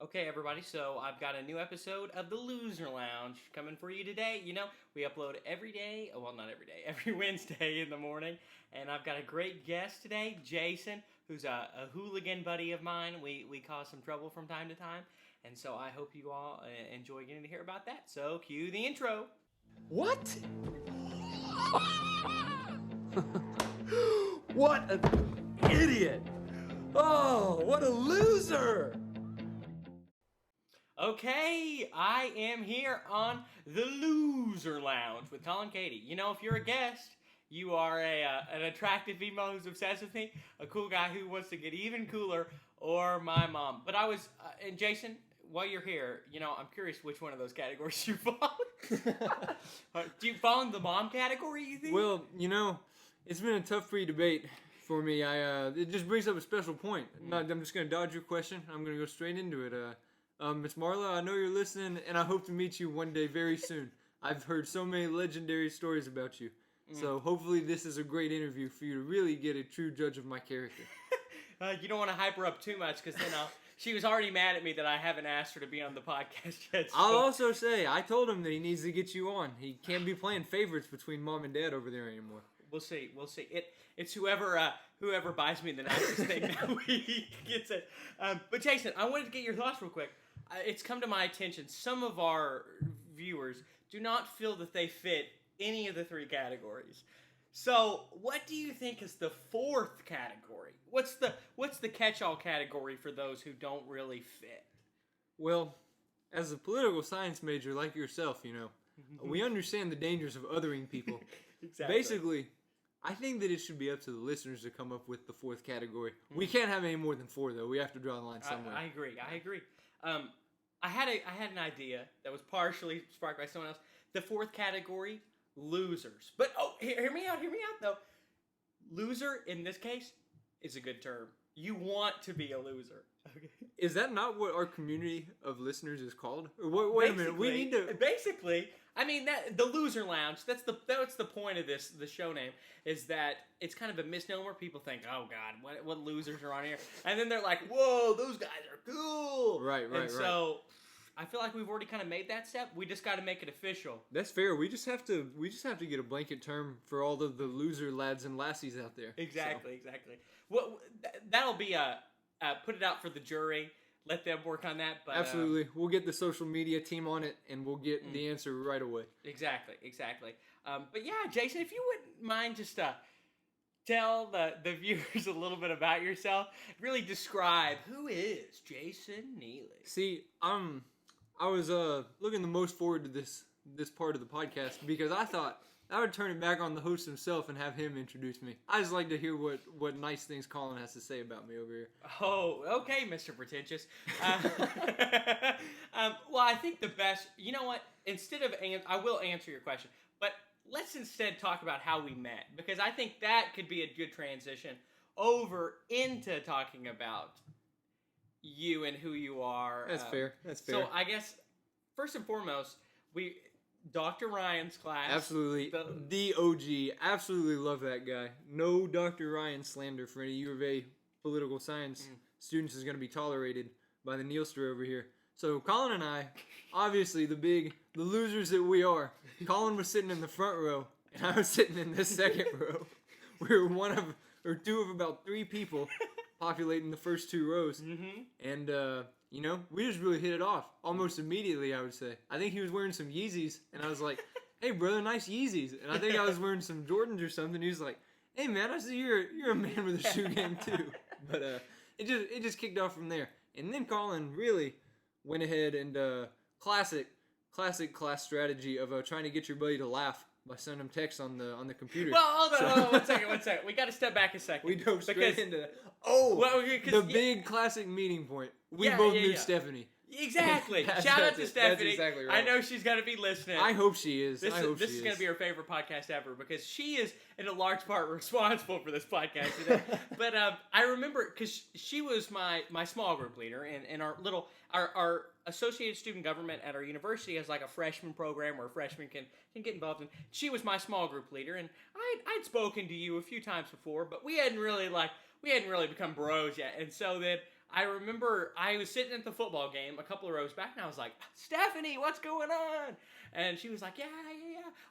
Okay, everybody, so I've got a new episode of the Loser Lounge coming for you today. You know, we upload every day, well, not every day, every Wednesday in the morning, and I've got a great guest today, Jason, who's a hooligan buddy of mine. We cause some trouble from time to time, and so I hope you all enjoy getting to hear about that. So, cue the intro. What? What an idiot! Oh, what a loser! Okay, I am here on the Loser Lounge with Colin, Keady. You know, if you're a guest, you are an attractive female who's obsessed with me, a cool guy who wants to get even cooler, or my mom. But I was, and Jason, while you're here, you know, I'm curious which one of those categories you fall. Do you fall in the mom category, you think? Well, you know, it's been a tough free debate for me. It just brings up a special point. I'm just going to dodge your question. I'm going to go straight into it. Miss Marla, I know you're listening, and I hope to meet you one day very soon. I've heard so many legendary stories about you. So hopefully this is a great interview for you to really get a true judge of my character. You don't want to hype her up too much, because then she was already mad at me that I haven't asked her to be on the podcast yet. So. I'll also say, I told him that he needs to get you on. He can't be playing favorites between mom and dad over there anymore. We'll see. It's whoever buys me the nicest thing that week gets it. But Jason, I wanted to get your thoughts real quick. It's come to my attention, some of our viewers do not feel that they fit any of the three categories. So, what do you think is the fourth category? What's the catch-all category for those who don't really fit? Well, as a political science major like yourself, you know, we understand the dangers of othering people. Exactly. Basically, I think that it should be up to the listeners to come up with the fourth category. We can't have any more than four, though. We have to draw the line somewhere. I agree. I had an idea that was partially sparked by someone else. The fourth category, losers. But hear me out though. Loser in this case is a good term. You want to be a loser. Okay. Is that not what our community of listeners is called? Or wait a minute. We need to. Basically, I mean that the Loser Lounge. That's the point of the show name, is that it's kind of a misnomer. People think, oh God, what losers are on here, and then they're like, whoa, those guys are cool. Right. So I feel like we've already kind of made that step. We just got to make it official. That's fair. We just have to get a blanket term for all of the loser lads and lassies out there. Exactly. Well, that'll be put it out for the jury. Let them work on that. But absolutely, we'll get the social media team on it, and we'll get the answer right away. Exactly. But yeah, Jason, if you wouldn't mind just tell the viewers a little bit about yourself, really describe who is Jason Neeley. See, I was looking the most forward to this part of the podcast because I thought I would turn it back on the host himself and have him introduce me. I just like to hear what nice things Colin has to say about me over here. Oh, okay, Mr. Pretentious. Well, I think the best, you know what, I will answer your question, but let's instead talk about how we met, because I think that could be a good transition over into talking about you and who you are. That's fair. So I guess, first and foremost, Dr. Ryan's class. Absolutely. The OG. Absolutely love that guy. No Dr. Ryan slander for any U of A political science students is going to be tolerated by the Neelster over here. So Colin and I, obviously the losers that we are, Colin was sitting in the front row, and I was sitting in the second row. We were two of about three people populating the first two rows. And, you know, we just really hit it off almost immediately, I would say. I think he was wearing some Yeezys, and I was like, hey, brother, nice Yeezys. And I think I was wearing some Jordans or something. He was like, hey, man, I see you're a man with a shoe game, too. But it just kicked off from there. And then Colin really went ahead and classic class strategy of trying to get your buddy to laugh by sending him texts on the computer. Well, hold on, one second. We got to step back a second. We dove straight into that. Big classic meeting point. We both knew Stephanie. Exactly. Shout out to Stephanie. That's exactly right. I know she's going to be listening. I hope she is. This is going to be her favorite podcast ever, because she is, in a large part, responsible for this podcast today. But I remember, because she was my small group leader, and our associated student government at our university has like a freshman program where freshmen can get involved in. She was my small group leader, and I'd spoken to you a few times before, but we hadn't really become bros yet. And so then I remember I was sitting at the football game a couple of rows back, and I was like, Stephanie, what's going on? And she was like, yeah.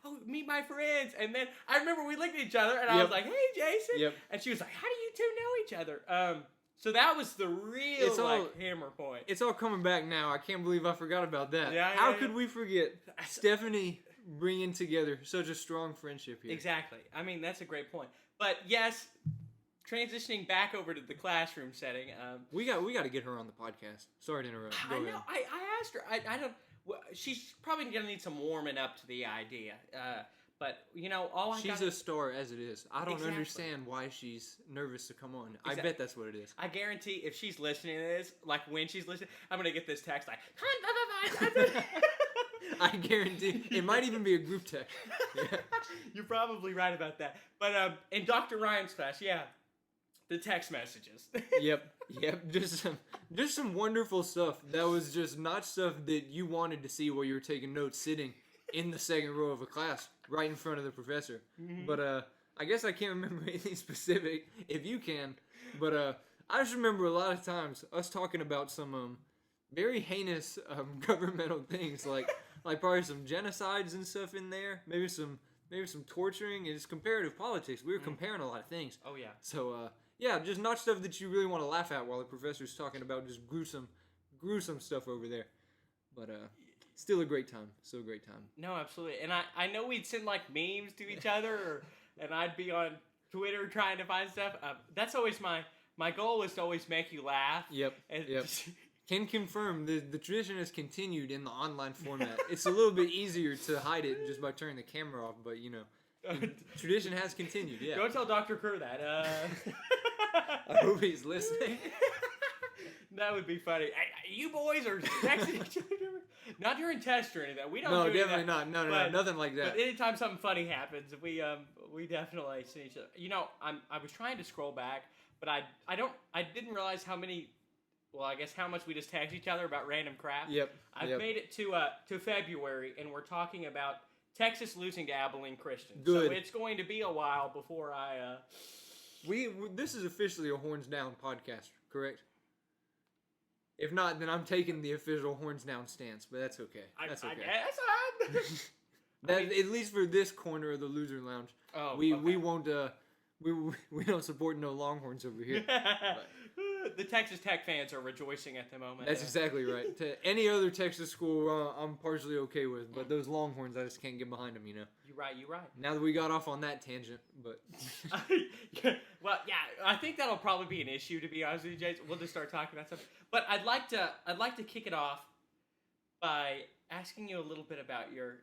Oh, meet my friends. And then I remember we looked at each other, and I was like, hey, Jason. Yep. And she was like, how do you two know each other? So that was the real hammer point. It's all coming back now. I can't believe I forgot about that. Yeah, How could we forget Stephanie bringing together such a strong friendship here? Exactly. I mean, that's a great point. But yes, transitioning back over to the classroom setting. We got to get her on the podcast. Sorry to interrupt. Go ahead. I asked her. I don't. Well, she's probably gonna need some warming up to the idea. But she's a star as it is. I don't understand why she's nervous to come on. Exactly. I bet that's what it is. I guarantee if she's listening to this, like when she's listening, I'm gonna get this text like. I guarantee it might even be a group text. Yeah. You're probably right about that. But in Dr. Ryan's class, the text messages. Yep. Just some wonderful stuff. That was just not stuff that you wanted to see while you were taking notes, sitting in the second row of a class, right in front of the professor. Mm-hmm. But I guess I can't remember anything specific. If you can, but I just remember a lot of times us talking about some very heinous governmental things, like probably some genocides and stuff in there. Maybe some torturing. It's comparative politics. We were comparing a lot of things. Oh yeah. So yeah, just not stuff that you really want to laugh at while the professor's talking about just gruesome stuff over there. But still a great time. Still a great time. No, absolutely. And I know we'd send like memes to each other, and I'd be on Twitter trying to find stuff. That's always my goal was to always make you laugh. Yep. Can confirm the tradition has continued in the online format. It's a little bit easier to hide it just by turning the camera off, but tradition has continued. Yeah. Don't tell Dr. Kerr that. I hope he's listening. That would be funny. Hey, you boys are texting each other. Not during tests or anything. We don't. No, do definitely not. No, nothing like that. But anytime something funny happens, we definitely see each other. I was trying to scroll back, but I didn't realize how many. Well, I guess how much we just text each other about random crap. Yep. I've made it to February, and we're talking about Texas losing to Abilene Christian. Good. So it's going to be a while before I. This is officially a Horns Down podcast, correct? If not, then I'm taking the official Horns Down stance, but that's okay. That's okay. I guess at least for this corner of the loser lounge, we won't. We don't support no Longhorns over here. The Texas Tech fans are rejoicing at the moment. That's exactly right. To any other Texas school, I'm partially okay with, but those Longhorns, I just can't get behind them. You're right. Now that we got off on that tangent, but well, yeah, I think that'll probably be an issue, to be honest with you, Jason. We'll just start talking about stuff. But I'd like to kick it off by asking you a little bit about your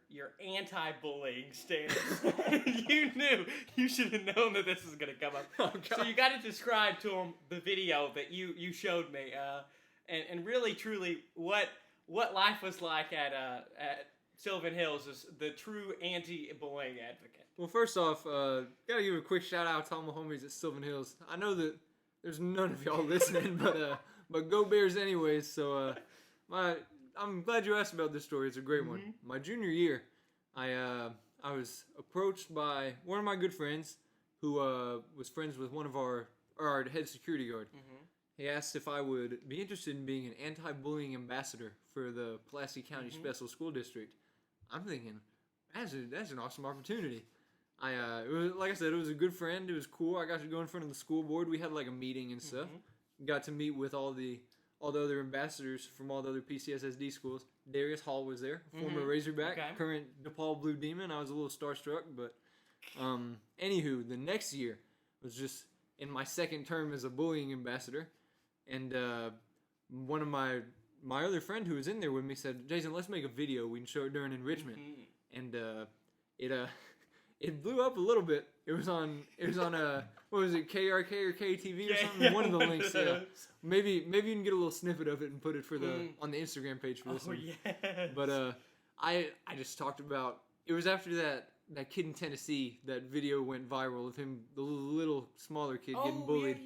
anti-bullying stance. You should have known that this was going to come up. Oh, God. So you got to describe to him the video that you showed me, and really truly what life was like at Sylvan Hills as the true anti-bullying advocate. Well, first off, gotta give a quick shout out to all my homies at Sylvan Hills. I know that there's none of y'all listening, but go Bears anyways. So I'm glad you asked about this story. It's a great one. My junior year, I was approached by one of my good friends who was friends with one of our head security guard. He asked if I would be interested in being an anti-bullying ambassador for the Pulaski County Special School District. I'm thinking, that's an awesome opportunity. It was, like I said, it was a good friend. It was cool. I got to go in front of the school board. We had like a meeting and stuff. Got to meet with all the other ambassadors from all the other PCSSD schools. Darius Hall was there, former Razorback, current DePaul Blue Demon. I was a little starstruck, but anywho, the next year was just in my second term as a bullying ambassador, and one of my other friend who was in there with me said, "Jason, let's make a video. We can show it during enrichment." And it blew up a little bit. It was on what was it, KRK or KTV or something? One of the links. Yeah. Maybe you can get a little snippet of it and put it for on the Instagram page for this one. Yeah. But I just talked about, it was after that kid in Tennessee, that video went viral of him, the little smaller kid getting bullied.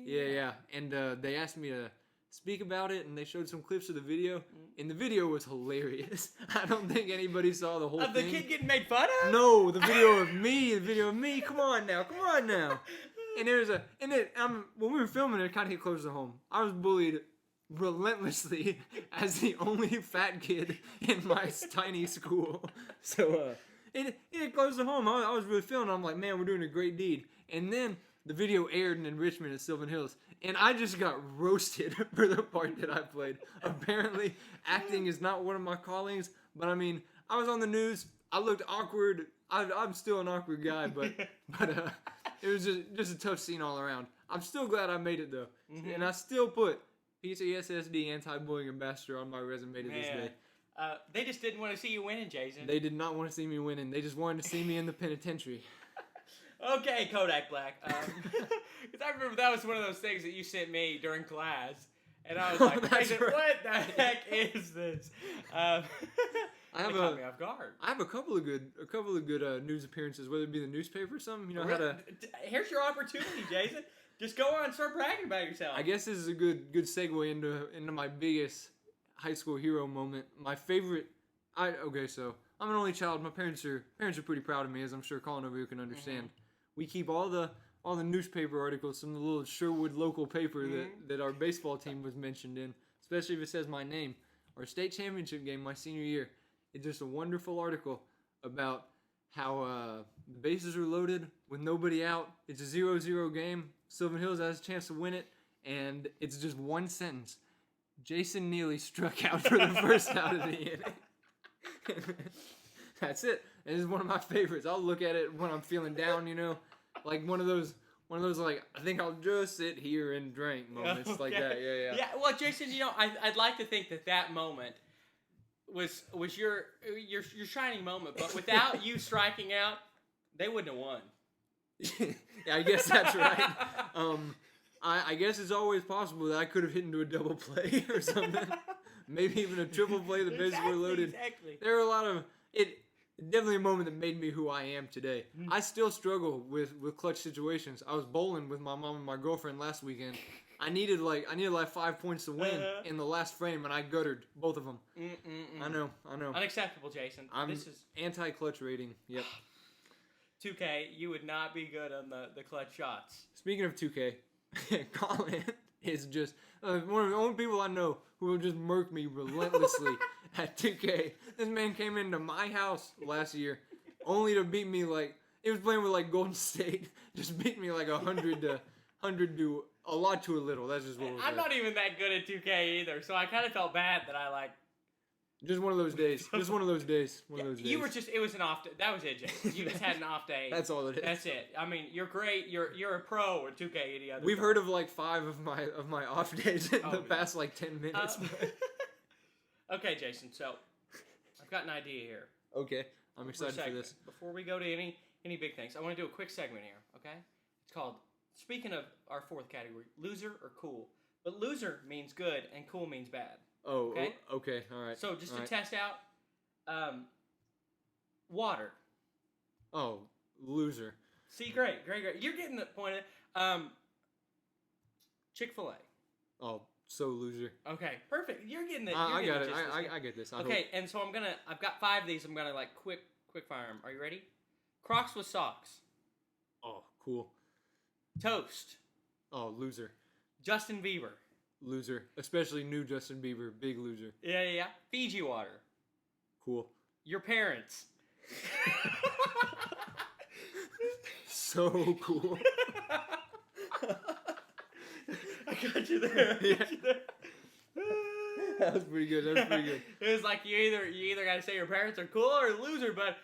Yeah. And they asked me to speak about it, and they showed some clips of the video, and the video was hilarious. I don't think anybody saw the whole thing. Of the kid getting made fun of? No, the video of me. Come on now. And when we were filming it kind of hit close to home. I was bullied relentlessly as the only fat kid in my tiny school. So it close to home. I was really feeling it. I'm like, man, we're doing a great deed. And then the video aired in Richmond at Sylvan Hills, and I just got roasted for the part that I played. Apparently, acting is not one of my callings, but I mean, I was on the news. I looked awkward. I'm still an awkward guy, but it was just a tough scene all around. I'm still glad I made it though, and I still put PCSSD anti-bullying ambassador on my resume to this day. They just didn't want to see you winning, Jason. They did not want to see me winning. They just wanted to see me in the penitentiary. Okay, Kodak Black. Because I remember that was one of those things that you sent me during class, and I was like, Jason, right. What the heck is this? Caught me off guard. I have a couple of good news appearances, whether it be the newspaper or something. You know Here's your opportunity, Jason. Just go on and start bragging about yourself. I guess this is a good segue into my biggest high school hero moment. My favorite. So I'm an only child. My parents are pretty proud of me, as I'm sure Colin over here can understand. We keep all the newspaper articles from the little Sherwood local paper that our baseball team was mentioned in, especially if it says my name. Our state championship game my senior year. It's just a wonderful article about how the bases are loaded with nobody out. It's a 0-0 game. Sylvan Hills has a chance to win it, and it's just one sentence. Jason Neeley struck out for the first out of the inning. That's it. It is one of my favorites. I'll look at it when I'm feeling down, like one of those like, I think I'll just sit here and drink moments like that. Yeah. Yeah. Well, Jason, I'd like to think that moment was your shining moment, but without you striking out, they wouldn't have won. Yeah, I guess that's right. I guess it's always possible that I could have hit into a double play or something. Maybe even a triple play. The bases were loaded. Exactly. There are a lot of it. Definitely a moment that made me who I am today. I still struggle with clutch situations. I was bowling with my mom and my girlfriend last weekend. I needed like 5 points to win in the last frame, and I guttered both of them. I know. Unacceptable, Jason. This is anti-clutch rating. Yep. 2K, you would not be good on the clutch shots. Speaking of 2K, Colin is just one of the only people I know who will just murk me relentlessly at 2K. This man came into my house last year only to beat me like, he was playing with like Golden State, just beat me like 100 to a lot to a little. That's just what it was. I'm not even that good at 2K either, so I kind of felt bad that I like. Just one of those days. Just one of those days. You were just, it was an off day. That was it, Jason. You just had an off day. That's all it is. That's it. I mean, you're great. You're a pro at 2K any other. We've heard of like 5 of my off days in the past like 10 minutes. Okay, Jason. So I've got an idea here. Okay, I'm excited for this. Before we go to any big things, I want to do a quick segment here. Okay, it's called, speaking of our fourth category, loser or cool. But loser means good and cool means bad. Oh, okay, all right. So just to test out, water. Oh, loser. See, great. You're getting the point. Chick-fil-A. Oh, so loser. Okay, perfect. You're getting it. I got it. I get this. Okay, and so I've got 5 of these. I'm gonna like quick fire them. Are you ready? Crocs with socks. Oh, cool. Toast. Oh, loser. Justin Bieber. Loser. Especially new Justin Bieber. Big loser. Yeah. Fiji water. Cool. Your parents. So cool. I got you there. That was pretty good. It was like you either gotta say your parents are cool or loser, but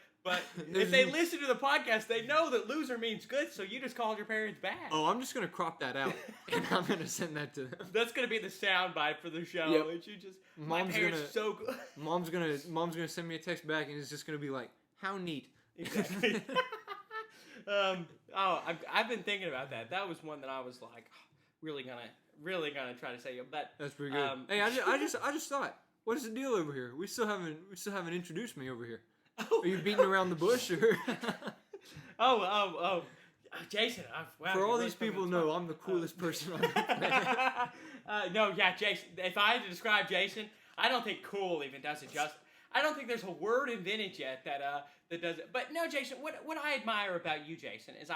if they listen to the podcast, they know that loser means good, so you just called your parents bad. Oh, I'm just gonna crop that out, and I'm gonna send that to them. That's gonna be the soundbite for the show. Yep. And you just, my parents are so good. Mom's gonna send me a text back, and it's just gonna be like, how neat. Exactly. I've been thinking about that. That was one that I was like, really gonna try to say, but that's pretty good. Hey, I just thought, what is the deal over here? We still haven't introduced me over here. Are you beating around the bush, or? Oh, Jason! Wow, for all these people know, I'm the coolest person on the planet. No, yeah, Jason. If I had to describe Jason, I don't think cool even does it justice. I don't think there's a word invented yet that does it. But no, Jason. What I admire about you, Jason, is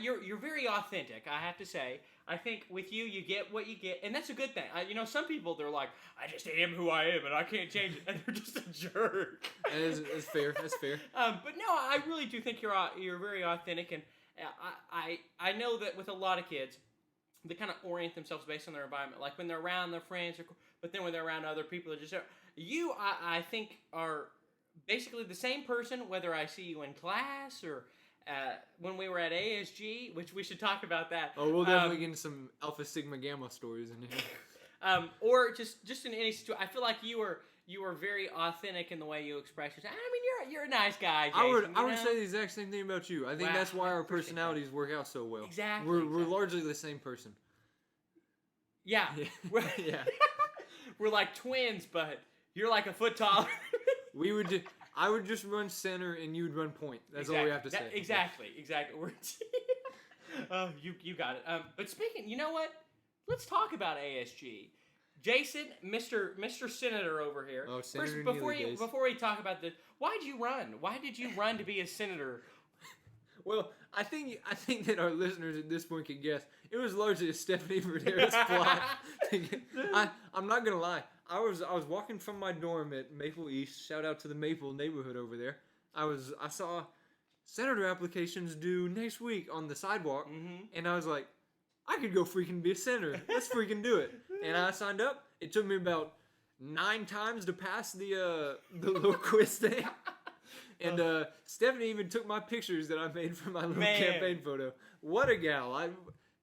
you're very authentic, I have to say. I think with you, you get what you get, and that's a good thing. Some people, they're like, I just am who I am, and I can't change it, and they're just a jerk. That's fair. That's fair. But no, I really do think you're very authentic, and I know that with a lot of kids, they kind of orient themselves based on their environment. Like when they're around their friends, but then when they're around other people, they're just you. I think are basically the same person, whether I see you in class or when we were at ASG, which we should talk about that. Oh, we'll definitely get into some Alpha Sigma Gamma stories in here. Or just in any situation. I feel like you are very authentic in the way you express yourself. I mean, you're a nice guy, Jason, I would say the exact same thing about you. I think that's why our personalities work out so well. Exactly. We're largely the same person. Yeah. Yeah. We're like twins, but you're like a foot taller. I would just run center and you'd run point. That's all we have to say. Exactly. We're you got it. But speaking, you know what? Let's talk about ASG. Jason, Mr. Senator over here. Oh, Senator First, before we talk about this, why'd you run? Why did you run to be a senator? Well, I think that our listeners at this point can guess. It was largely a Stephanie Verderas plot. I'm not gonna lie. I was walking from my dorm at Maple East. Shout out to the Maple neighborhood over there. I saw senator applications due next week on the sidewalk, and I was like, I could go freaking be a senator. Let's freaking do it. And I signed up. It took me about 9 times to pass the little quiz thing. And Stephanie even took my pictures that I made for my little campaign photo. What a gal.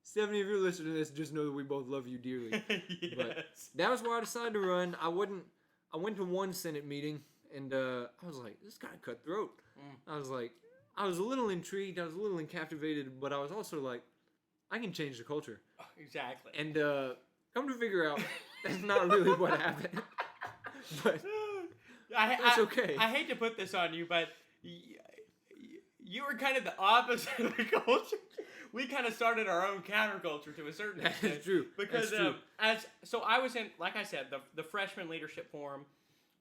Stephanie, if you're listening to this, just know that we both love you dearly. Yes. But that was why I decided to run. I went to one Senate meeting, and I was like, this is kind of cutthroat. I was like, I was a little intrigued. I was a little captivated, but I was also like, I can change the culture. Oh, exactly. And come to figure out, that's not really what happened. But that's okay. I hate to put this on you, but you were kind of the opposite of the culture. We kind of started our own counterculture to a certain extent. That's true. Because that's true. So I was in, like I said, the freshman leadership forum,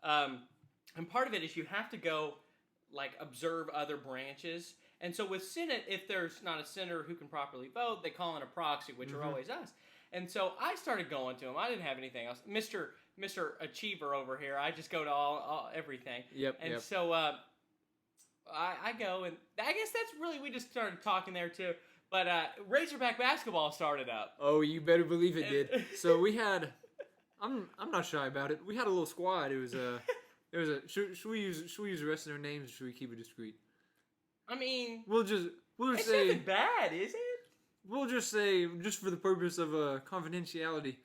and part of it is you have to go like observe other branches. And so with Senate, if there's not a senator who can properly vote, they call in a proxy, which are always us. And so I started going to him. I didn't have anything else. Mr. Achiever over here, I just go to all everything. Yep. And so I go, and I guess that's really, we just started talking there too. But Razorback basketball started up. Oh, you better believe it did. So we had, I'm not shy about it. We had a little squad. It was should we use the rest of their names, or should we keep it discreet? I mean, we'll just it's say nothing bad, is it? We'll just say, just for the purpose of confidentiality,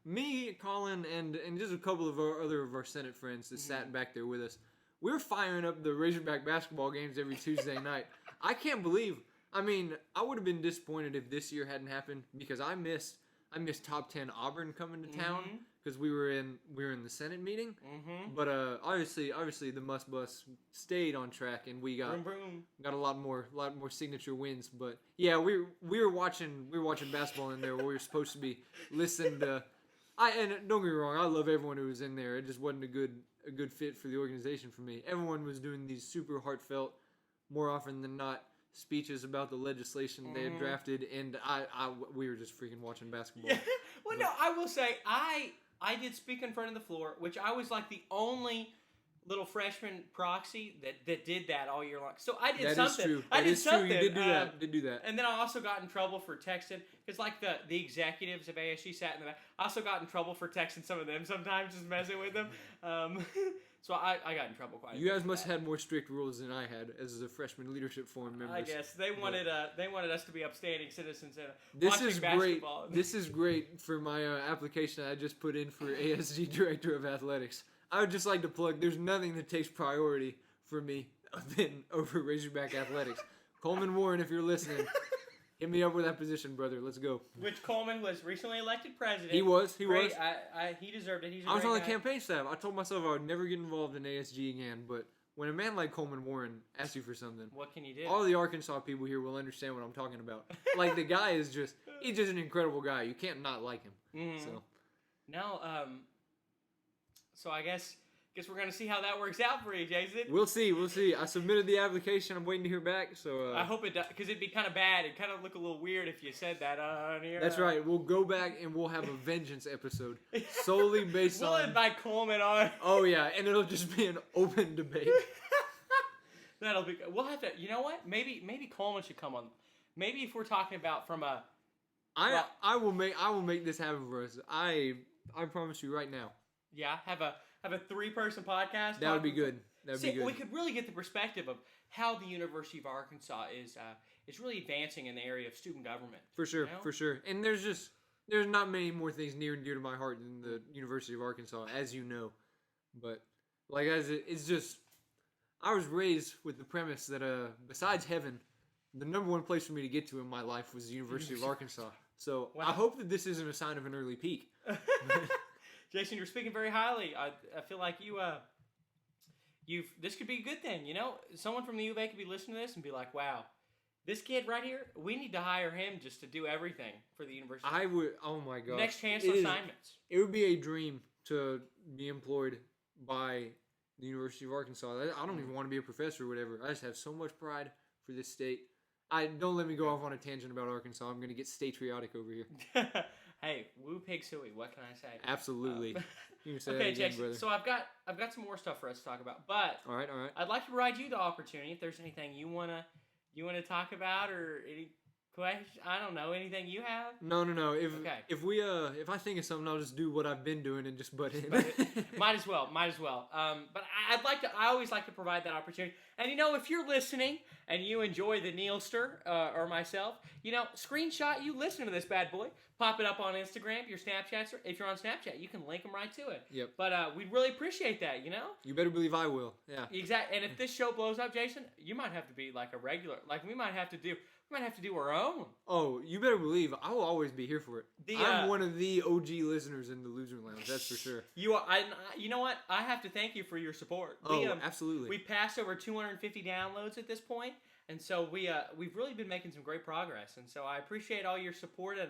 me, Colin, and just a couple of our Senate friends that sat back there with us, we're firing up the Razorback basketball games every Tuesday night. I can't believe. I mean, I would have been disappointed if this year hadn't happened because I missed top 10 Auburn coming to town because we were in the Senate meeting. But obviously the Must Bus stayed on track and we got a lot more signature wins. But yeah, we were watching basketball in there where we were supposed to be listening to. And don't get me wrong, I love everyone who was in there. It just wasn't a good fit for the organization for me. Everyone was doing these super heartfelt, more often than not, speeches about the legislation they had drafted, and we were just freaking watching basketball. Yeah. Well, no, I will say I did speak in front of the floor, which I was like the only little freshman proxy that did that all year long. So I did something. True. I did something. True. You did do that. And then I also got in trouble for texting because like the executives of ASG sat in the back. I also got in trouble for texting some of them sometimes, just messing with them. So I got in trouble quite a bit. You guys must have had more strict rules than I had as a freshman leadership forum member. I guess they wanted us to be upstanding citizens and this watching is basketball. Great. This is great for my application I just put in for ASG Director of Athletics. I would just like to plug, there's nothing that takes priority for me than over Razorback Athletics. Coleman Warren, if you're listening, hit me up with that position, brother. Let's go. Which Coleman was recently elected president. He was. He deserved it. I was on the campaign staff. I told myself I would never get involved in ASG again, but when a man like Coleman Warren asks you for something, what can you do? All the Arkansas people here will understand what I'm talking about. Like, the guy he's just an incredible guy. You can't not like him. So. Now, so I guess guess we're gonna see how that works out for you, Jason. We'll see. I submitted the application. I'm waiting to hear back. So I hope it does, because it'd be kind of bad. It'd kind of look a little weird if you said that on here. That's right. We'll go back and we'll have a vengeance episode solely based we'll on. invite Coleman on. Oh yeah, and it'll just be an open debate. That'll be good. We'll have to. You know what? Maybe Coleman should come on. Maybe if we're talking about from a. I will make this happen for us. I promise you right now. Yeah, have a 3-person podcast. That would be good. That'd be good. We could really get the perspective of how the University of Arkansas is really advancing in the area of student government. For sure, you know? for sure. And there's not many more things near and dear to my heart than the University of Arkansas, as you know. But like it's just, I was raised with the premise that besides heaven, the number one place for me to get to in my life was the University of Arkansas. So wow. I hope that this isn't a sign of an early peak. Jason, you're speaking very highly. I feel like this could be a good thing. You know, someone from the U of A could be listening to this and be like, "Wow, this kid right here, we need to hire him just to do everything for the university." I would. Oh my god. Next chancellor assignments. It would be a dream to be employed by the University of Arkansas. I don't even want to be a professor or whatever. I just have so much pride for this state. Don't let me go off on a tangent about Arkansas. I'm going to get statetriotic over here. Hey, woo pig sooie. What can I say? Absolutely. You can say okay, that again, Jason. brother. So I've got some more stuff for us to talk about, but all right. I'd like to provide you the opportunity if there's anything you wanna talk about or any question. I don't know, anything you have. No. If I think of something, I'll just do what I've been doing and just butt in. Might as well. But I always like to provide that opportunity. And you know, if you're listening and you enjoy the Neelster or myself, you know, screenshot you listen to this bad boy, pop it up on Instagram, your Snapchats. If you're on Snapchat, you can link them right to it. Yep. But we'd really appreciate that, you know. You better believe I will. Yeah. Exactly. And if this show blows up, Jason, you might have to be like a regular. Like we might have to do our own. Oh, you better believe I will always be here for it. I'm one of the OG listeners in the Loser Lounge. That's for sure. You are. You know what? I have to thank you for your support. Absolutely. We passed over 250 downloads at this point, and so we've really been making some great progress. And so I appreciate all your support and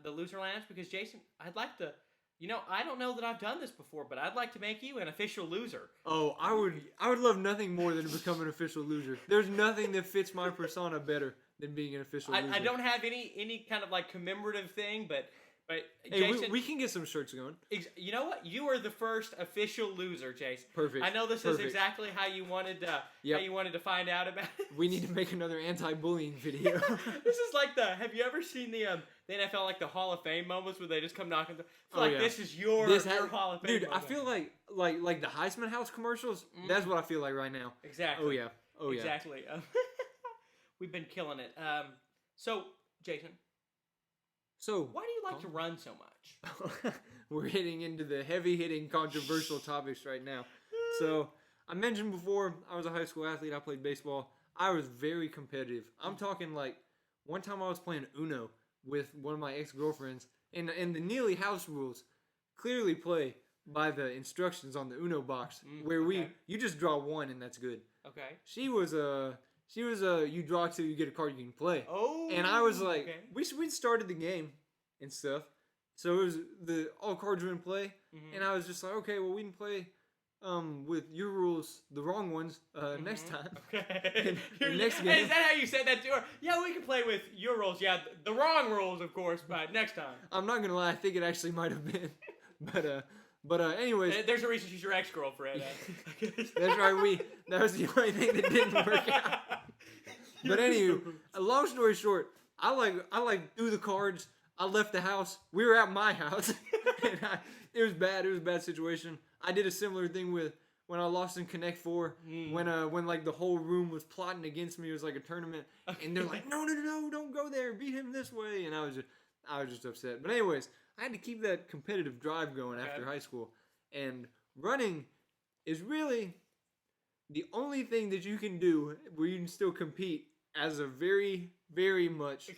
the Loser Lounge because Jason, I'd like to. You know, I don't know that I've done this before, but I'd like to make you an official loser. Oh, I would love nothing more than to become an official loser. There's nothing that fits my persona better than being an official loser. I don't have any kind of like commemorative thing, but hey, Jason, we can get some shirts going. You know what? You are the first official loser, Jason. Perfect. I know this is exactly how you wanted to find out about it. We need to make another anti-bullying video. This is like have you ever seen the NFL like the Hall of Fame moments where they just come knocking? This is your Hall of Fame. Dude, moment. I feel like the Heisman House commercials. Mm. That's what I feel like right now. Exactly. Oh yeah. Exactly. We've been killing it. So Jason. So why do you like to run so much? We're hitting into the heavy-hitting, controversial topics right now. So I mentioned before, I was a high school athlete. I played baseball. I was very competitive. I'm talking like one time I was playing Uno with one of my ex-girlfriends, and the Neeley house rules clearly play by the instructions on the Uno box, where you just draw one and that's good. Okay. She was you draw two, you get a card you can play. Oh. And I was like, we started the game and stuff. So it was all cards were in play, and I was just like, okay, well we can play with your rules, the wrong ones, next time. Okay. Next game. Hey, is that how you said that to her? Yeah, we can play with your rules. Yeah, the wrong rules, of course, but next time. I'm not gonna lie, I think it actually might have been, but anyways. There's a reason she's your ex-girlfriend. That's right. That was the only thing that didn't work out. But anyway, long story short, I threw the cards. I left the house. We were at my house. And it was bad. It was a bad situation. I did a similar thing when I lost in Connect 4. When like the whole room was plotting against me. It was like a tournament. Okay. And they're like, no, don't go there. Beat him this way. And I was just upset. But anyways, I had to keep that competitive drive going after high school. And running is really the only thing that you can do where you can still compete as a very, very much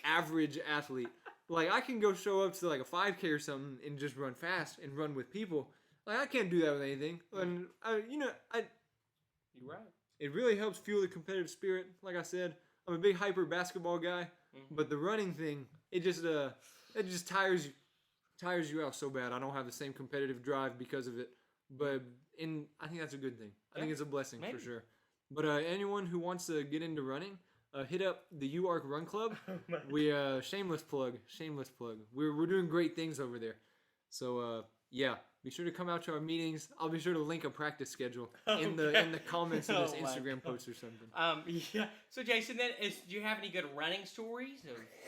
average athlete. Like, I can go show up to like a 5K or something and just run fast and run with people. Like, I can't do that with anything. And, you're right. It really helps fuel the competitive spirit. Like I said, I'm a big hyper basketball guy, but the running thing, it just tires you out so bad. I don't have the same competitive drive because of it. but I think that's a good thing. I think it's a blessing maybe. for sure. But anyone who wants to get into running, hit up the UARC Run Club. We shameless plug. We're doing great things over there. So yeah, be sure to come out to our meetings. I'll be sure to link a practice schedule in the comments of this Instagram post or something. Yeah. So Jason, then do you have any good running stories?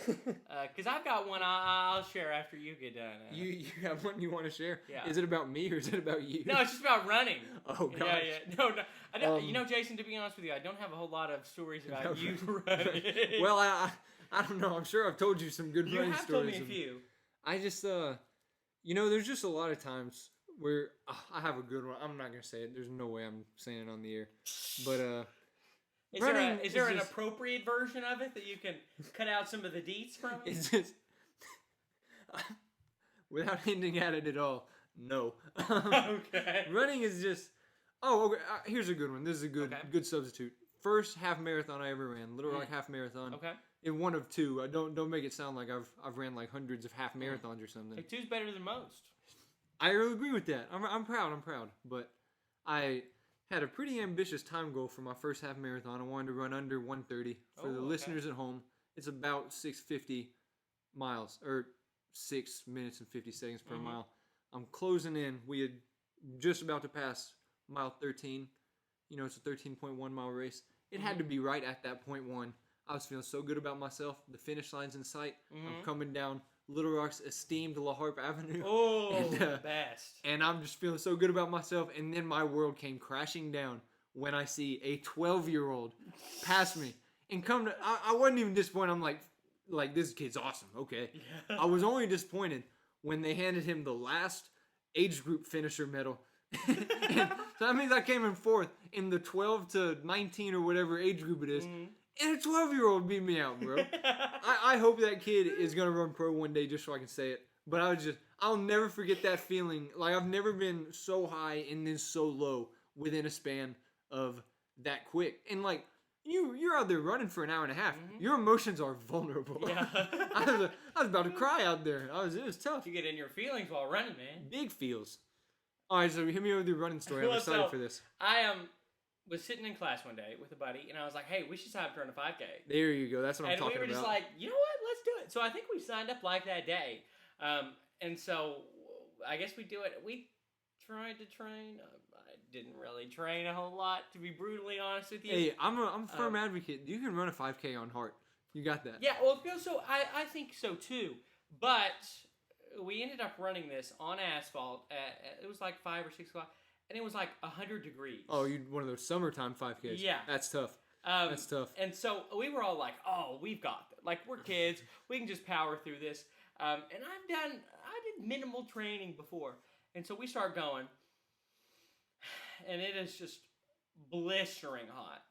Because I've got one I'll share after you get done. You have one you want to share? Yeah. Is it about me or is it about you? No, it's just about running. Oh gosh. Yeah. No. I don't, you know, Jason, to be honest with you, I don't have a whole lot of stories about you running. Well, I don't know. I'm sure I've told you some good running stories. You have told me a few. I just there's just a lot of times where I have a good one. I'm not gonna say it. There's no way I'm saying it on the air. But is there an appropriate version of it that you can cut out some of the deets from? It's just without hinting at it at all. No. Okay. Running is just. Oh, okay. Here's a good one. This is a good substitute. First half marathon I ever ran, Little Rock half marathon. Okay. In one of two. Don't make it sound like I've ran like hundreds of half marathons or something. Like two's better than most. I really agree with that. I'm proud. But I had a pretty ambitious time goal for my first half marathon. I wanted to run under 1:30. For the listeners at home, it's about 6:50 miles or 6 minutes and 50 seconds per mile. I'm closing in. We had just about to pass mile 13. You know, it's a 13.1 mile race. It had to be right at that point 1. I was feeling so good about myself. The finish line's in sight. I'm coming down Little Rock's esteemed La Harpe Avenue. Oh, the best. And I'm just feeling so good about myself. And then my world came crashing down when I see a 12-year-old pass me. And I wasn't even disappointed. I'm like this kid's awesome. Okay. Yeah. I was only disappointed when they handed him the last age group finisher medal. So that means I came in 4th in the 12 to 19 or whatever age group it is. And a 12-year-old beat me out, bro. I hope that kid is going to run pro one day just so I can say it. But I'll never forget that feeling. Like, I've never been so high and then so low within a span of that quick. And, like, you're out there running for an hour and a half. Your emotions are vulnerable. Yeah. I was about to cry out there. It was tough. You get in your feelings while running, man. Big feels. All right, so hit me with your running story. I'm excited for this. I was sitting in class one day with a buddy, and I was like, hey, we should sign up to run a 5K. There you go. That's what I'm talking about. And we were just like, you know what? Let's do it. So I think we signed up like that day. And so I guess we do it. We tried to train. I didn't really train a whole lot, to be brutally honest with you. Hey, I'm a firm advocate. You can run a 5K on heart. You got that. Yeah, well, so I think so too. But we ended up running this on asphalt. It was like 5 or 6 o'clock. And it was like 100 degrees. Oh, you one of those summertime 5Ks. Yeah. That's tough. That's tough. And so we were all like, oh, we've got this. Like, we're kids. We can just power through this. And I did minimal training before. And so we start going. And it is just blistering hot.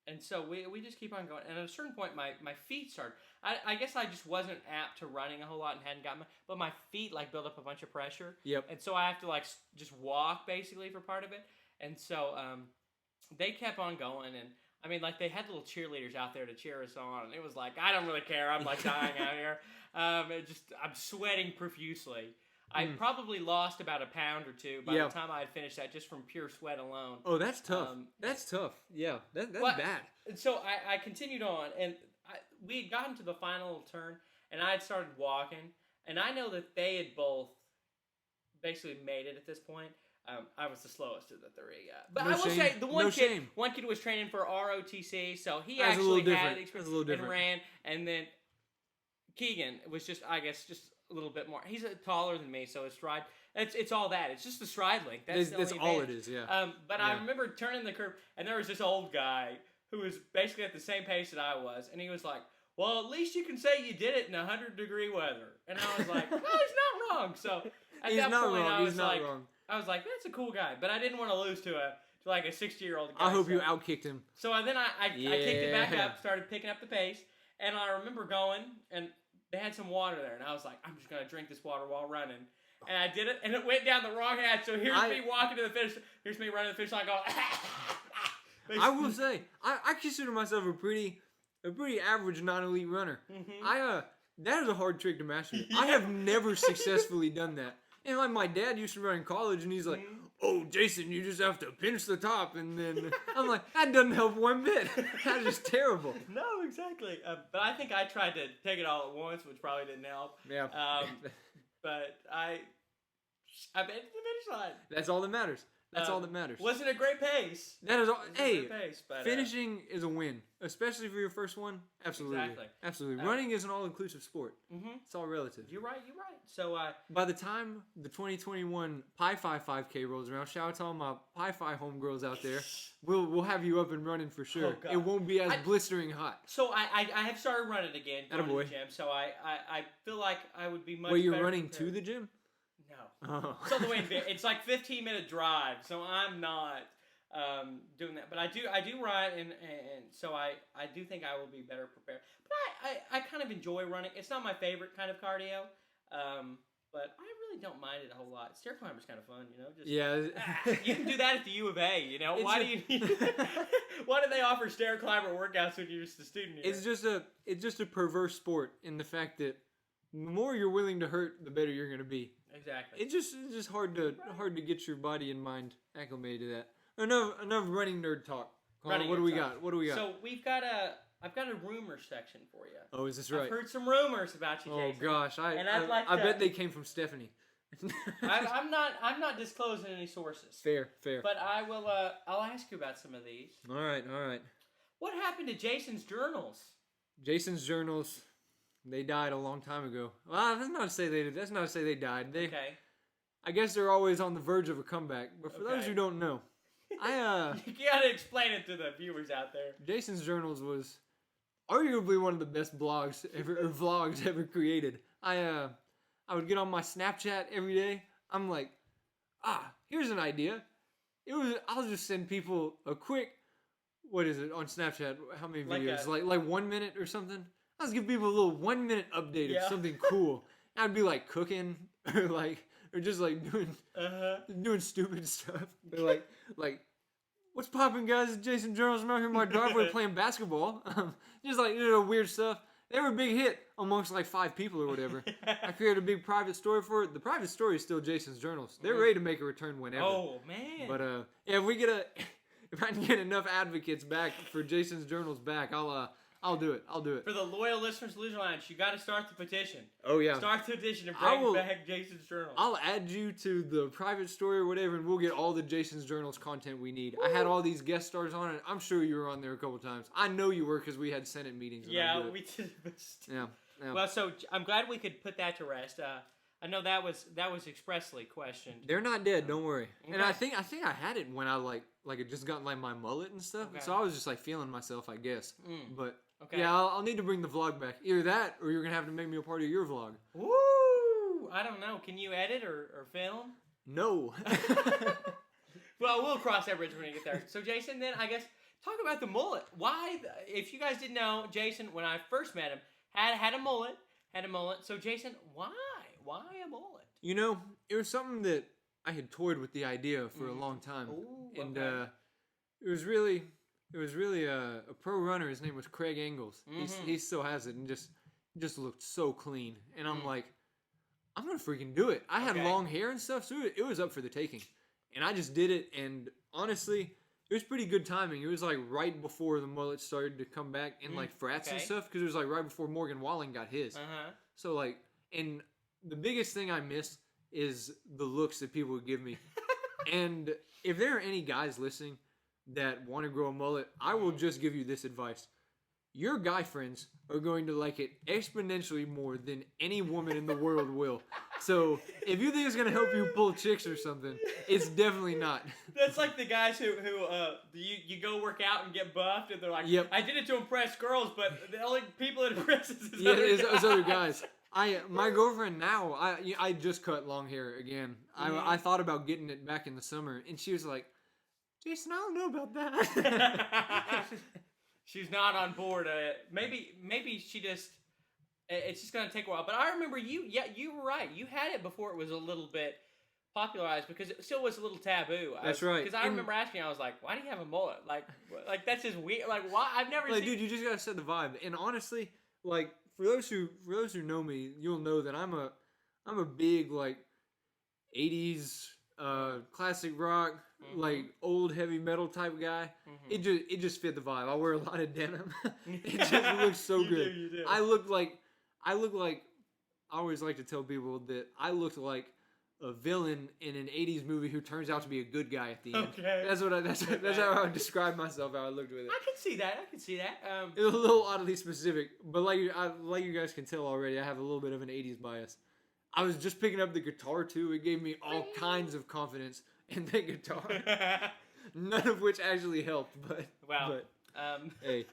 And so we just keep on going. And at a certain point, my feet started. I guess I just wasn't apt to running a whole lot and hadn't gotten but my feet like built up a bunch of pressure. Yep. And so I have to like just walk basically for part of it. And so they kept on going. And I mean, like they had little cheerleaders out there to cheer us on. And it was like, I don't really care. I'm like dying out here. I'm sweating profusely. I probably lost about a pound or 2 by the time I had finished that just from pure sweat alone. Oh, that's tough. That's tough. Yeah, that's bad. And so I continued on, and we had gotten to the final turn, and I had started walking, and I know that they had both basically made it at this point. I was the slowest of the 3. But no I will shame. say, the one shame. one kid was training for ROTC, so he That's actually had experience and ran, and then Keegan was just, I guess, just a little bit more. He's taller than me, so his stride, it's all that. It's just the stride length. That's all it is, yeah. But I remember turning the curve, and there was this old guy who was basically at the same pace that I was, and he was like, well, at least you can say you did it in 100-degree weather. And I was like, no, he's not wrong. So at that point, I was like, that's a cool guy. But I didn't want to lose to like a 60-year-old guy. I hope you outkicked him. So then I kicked it back up, started picking up the pace, and I remember going, and they had some water there, and I was like, I'm just going to drink this water while running. And I did it, and it went down the wrong hatch. So here's me walking to the finish. Here's me running to the finish line going, I will say, I consider myself a pretty average non-elite runner. That is a hard trick to master. I have never successfully done that. And like my dad used to run in college, and he's like, "Oh, Jason, you just have to pinch the top," and then I'm like, "That doesn't help one bit. That's just terrible." No, exactly. But I think I tried to take it all at once, which probably didn't help. Yeah. But I made it to the finish line. That's all that matters. That's all that matters. Wasn't a great pace. That is all. Hey, pace, but, finishing is a win, especially for your first one. Absolutely. Exactly. Absolutely. Running is an all-inclusive sport. It's all relative. You're right. So, by the time the 2021 Pi Phi 5K rolls around, shout out to all my Pi Phi homegirls out there. We'll have you up and running for sure. Oh, it won't be as blistering hot. So I have started running again. Going to the gym. So I feel like I would be much. Wait, you're better running prepared. to the gym? No. Oh. It's all the way in. It's like 15-minute drive, so I'm not doing that. But I do run, and so I do think I will be better prepared. But I kind of enjoy running. It's not my favorite kind of cardio, but I really don't mind it a whole lot. Stair climber's kind of fun, you know. Just, yeah. You can do that at the U of A, you know. Why do they offer stair climber workouts when you're just a student here? It's just a perverse sport in the fact that the more you're willing to hurt, the better you're going to be. Exactly. It's just hard to get your body and mind acclimated to that. Enough running nerd talk. Colin, what do we got? So I've got a rumor section for you. Oh, is this right? I've heard some rumors about you, Jason. Oh gosh, I bet they came from Stephanie. I'm not disclosing any sources. Fair. But I will. I'll ask you about some of these. All right. What happened to Jason's journals? Jason's journals. They died a long time ago. Well, that's not to say they died. Okay. I guess they're always on the verge of a comeback. But for those who don't know, you gotta explain it to the viewers out there. Jason's Journals was arguably one of the best blogs ever or vlogs ever created. I would get on my Snapchat every day. I'm like, here's an idea. I'll just send people a quick, what is it on Snapchat? How many videos? Like 1 minute or something. I was giving people a little 1 minute update of something cool. I'd be like cooking or just like doing stupid stuff. They're like, what's popping, guys? It's Jason Journals. I'm out here in my driveway playing basketball. Just like weird stuff. They were a big hit amongst like 5 people or whatever. I created a big private story for it. The private story is still Jason's Journals. They're ready to make a return whenever. Oh man! But if I can get enough advocates back for Jason's Journals back, I'll do it. For the loyal listeners to Loser Lounge, you got to start the petition. Oh, yeah. Start the petition and bring back Jason's Journals. I'll add you to the private story or whatever, and we'll get all the Jason's Journals content we need. Woo. I had all these guest stars on it. I'm sure you were on there a couple times. I know you were because we had Senate meetings. Yeah, we did. Yeah. Well, so I'm glad we could put that to rest. I know that was expressly questioned. They're not dead. Don't worry. Okay. And I think I had it when I like it just got like my mullet and stuff. Okay. So I was just like feeling myself, I guess. But. Okay. Yeah, I'll need to bring the vlog back. Either that, or you're going to have to make me a part of your vlog. Woo! I don't know. Can you edit or film? No. Well, we'll cross that bridge when we get there. So, Jason, then I guess, talk about the mullet. Why, if you guys didn't know, Jason, when I first met him, had a mullet. So, Jason, why? Why a mullet? You know, it was something that I had toyed with the idea for a long time. Ooh, and it was really a pro runner. His name was Craig Engels. He still has it and just looked so clean. And I'm like, I'm going to freaking do it. I had long hair and stuff, so it was up for the taking. And I just did it, and honestly, it was pretty good timing. It was like right before the mullet started to come back in like frats and stuff, because it was like right before Morgan Wallen got his. So like, and the biggest thing I missed is the looks that people would give me. And if there are any guys listening that want to grow a mullet, I will just give you this advice. Your guy friends are going to like it exponentially more than any woman in the world will. So if you think it's going to help you pull chicks or something, it's definitely not. That's like the guys who you go work out and get buffed, and they're like, I did it to impress girls, but the only people it impresses is other guys. My girlfriend now, I just cut long hair again. I thought about getting it back in the summer, and she was like, Jason, I don't know about that. She's not on board. Maybe she just. It's just gonna take a while. But I remember you. Yeah, you were right. You had it before it was a little bit popularized, because it still was a little taboo. That's right. Because I remember asking, I was like, "Why do you have a mullet? Like that's just weird. Like, why? I've never seen." Dude, you just gotta set the vibe. And honestly, like for those who know me, you'll know that I'm a big like. 80s classic rock, like old heavy metal type guy. It just fit the vibe. I wear a lot of denim. It just looks so good. You do. I look like I always like to tell people that I looked like a villain in an 80s movie who turns out to be a good guy at the end. Okay. That's how I would describe myself, how I looked with it. I can see that. It was a little oddly specific, but like you guys can tell already, I have a little bit of an 80s bias. I was just picking up the guitar too. It gave me all kinds of confidence in the guitar. None of which actually helped, but wow. But, hey.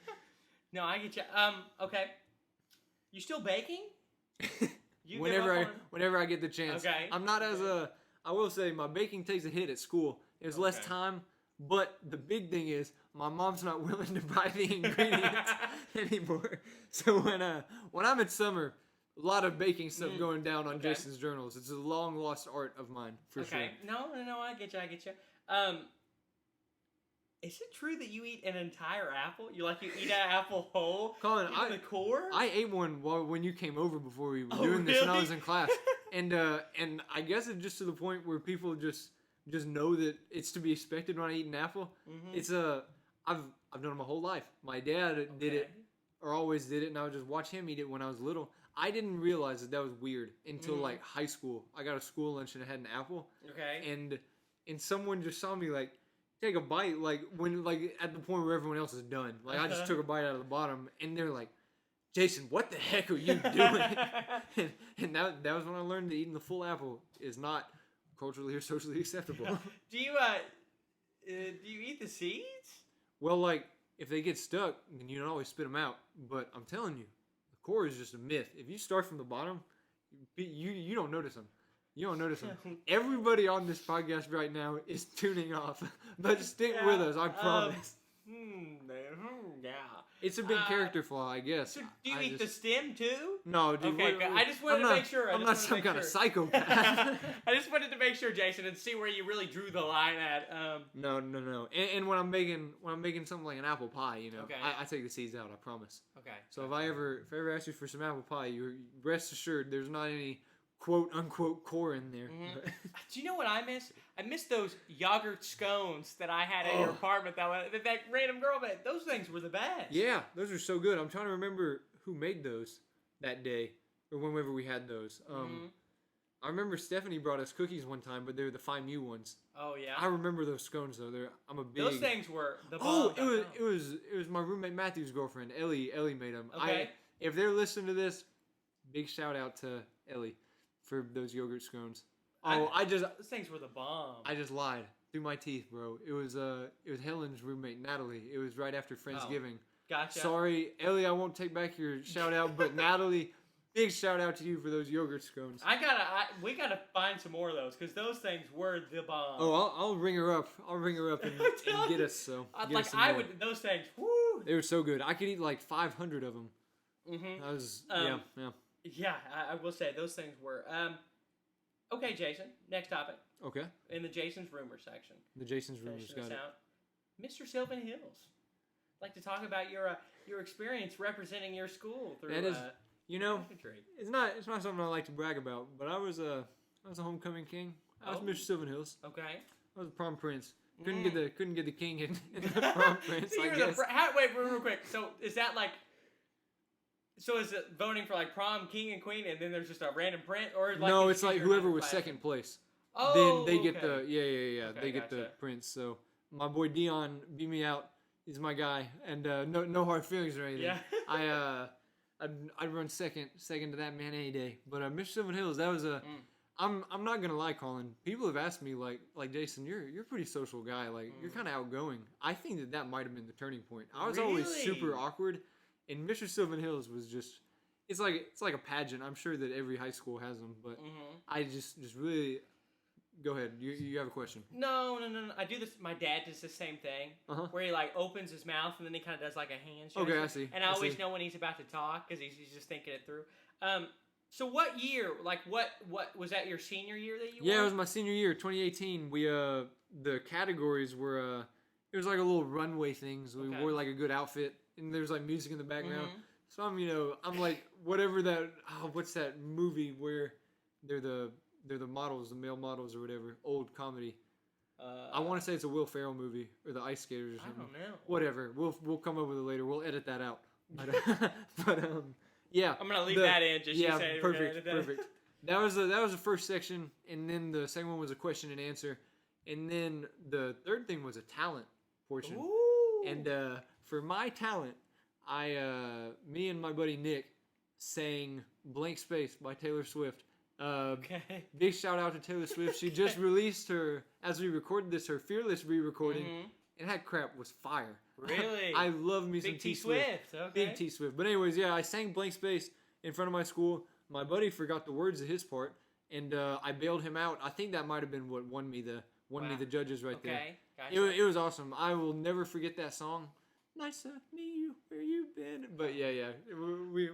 No, I get you. Okay. You still baking? You whenever I get the chance. Okay. I'm not as I will say my baking takes a hit at school. There's less time, but the big thing is my mom's not willing to buy the ingredients anymore. So when I'm at summer, a lot of baking stuff going down on Jason's journals. It's a long lost art of mine for sure. No, I get you. Is it true that you eat an entire apple? You eat an apple whole? Colin, the core? I ate one when you came over before we were doing this when I was in class. And I guess it's just to the point where people just know that it's to be expected when I eat an apple. It's I've done it my whole life. My dad did it, or always did it, and I would just watch him eat it when I was little. I didn't realize that was weird until like high school. I got a school lunch and it had an apple. Okay. And someone just saw me like take a bite, like when at the point where everyone else is done. Like I just took a bite out of the bottom, and they're like, "Jason, what the heck are you doing?" and that was when I learned that eating the full apple is not culturally or socially acceptable. Do you eat the seeds? Well, like if they get stuck, then you don't always spit them out. But I'm telling you, the core is just a myth. If you start from the bottom, you don't notice them. You don't notice them. Everybody on this podcast right now is tuning off. But stick with us, I promise. Yeah. It's a big character flaw, I guess. So do you eat the stem too? No, dude. Okay, I just wanted to make sure. I'm not some kind of psychopath. I just wanted to make sure, Jason, and see where you really drew the line at. No. And when I'm making something like an apple pie, I take the seeds out. I promise. Okay. So if I ever ask you for some apple pie, you rest assured there's not any quote unquote core in there. Do you know what I miss? I miss those yogurt scones that I had at your apartment that random girl made. Those things were the best. Yeah, those are so good. I'm trying to remember who made those that day or whenever we had those. I remember Stephanie brought us cookies one time, but they were the Fine Mew ones. Oh yeah. I remember those scones though. I'm a big. Those things were the bomb. It was my roommate Matthew's girlfriend Ellie. Ellie made them. Okay. If they're listening to this, big shout out to Ellie for those yogurt scones. Those things were the bomb. I just lied through my teeth, bro. It was Helen's roommate Natalie. It was right after Friendsgiving. Gotcha. Sorry, Ellie, I won't take back your shout out, but Natalie, big shout out to you for those yogurt scones. We gotta find some more of those because those things were the bomb. Oh, I'll ring her up. I'll ring her up and get us so. Those things. Woo. They were so good. I could eat like 500 of them. I was yeah. Yeah, I will say those things were. Okay, Jason. Next topic. Okay. In the Jason's Rumors section. The Jason's Rumors got it. Mr. Sylvan Hills. I'd like to talk about your experience representing your school through. That is, it's not something I like to brag about, but I was a homecoming king. I was Mr. Sylvan Hills. Okay. I was a prom prince. Couldn't get the king in the prom prince. So I guess. Wait, real quick. So is that like? So is it voting for like prom king and queen, and then there's just a random prince, or like no? It's like whoever was second place. Oh, then they get the Okay, they get the prince. So my boy Dion beat me out. He's my guy, and no hard feelings or anything. Yeah. I'd run second to that man any day. But Mr. Sylvan Hills, that was a. I'm not gonna lie, Colin. People have asked me like Jason, you're a pretty social guy. Like you're kind of outgoing. I think that might have been the turning point. I was always super awkward. And Mr. Sylvan Hills was just, it's like a pageant. I'm sure that every high school has them, but I just really, go ahead. You have a question? No. I do this. My dad does the same thing, where he like opens his mouth and then he kind of does like a handshake. Okay, I see. And I always know when he's about to talk because he's just thinking it through. So what year? Like what was that your senior year that you? Yeah, it was my senior year, 2018. We the categories were it was like a little runway things. We wore like a good outfit. And there's like music in the background. So I'm like whatever that what's that movie where they're the they're the models, the male models or whatever. Old comedy. I want to say it's a Will Ferrell movie or the Ice Skaters or something. I don't know. Whatever. We'll come up with it later. We'll edit that out. But yeah. I'm gonna leave that in. Just you say perfect. That was the first section, and then the second one was a question and answer, and then the third thing was a talent portion. Ooh. And for my talent, me and my buddy Nick sang "Blank Space" by Taylor Swift. Okay. Big shout out to Taylor Swift. She just released as we recorded this, her Fearless re-recording. Mm-hmm. And that crap was fire. Really? I love me some Big T Swift. Okay. Big T Swift. But anyways, yeah, I sang "Blank Space" in front of my school. My buddy forgot the words of his part, and I bailed him out. I think that might have been what won me the judges right there. Okay. Gotcha. It was awesome. I will never forget that song. Nice to meet you. Where you been? But yeah,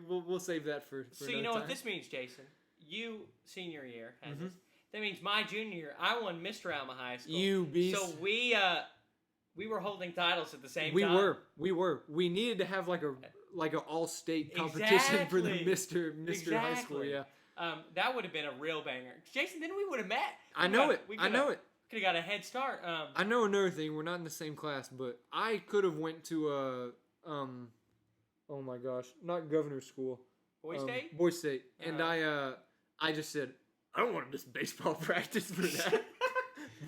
we'll save that for So another you know time. what this means, Jason? You senior year has this. That means my junior year, I won Mr. Alma High School. You beast. So we were holding titles at the same time. We were. We needed to have like a all-state competition for the Mr. High School. Yeah. That would have been a real banger, Jason. Then we would have met. I know it. Could have got a head start. I know another thing. We're not in the same class, but I could have went to oh my gosh, not governor's school. Boys State. Boys State, and I just said I don't want to miss baseball practice for that.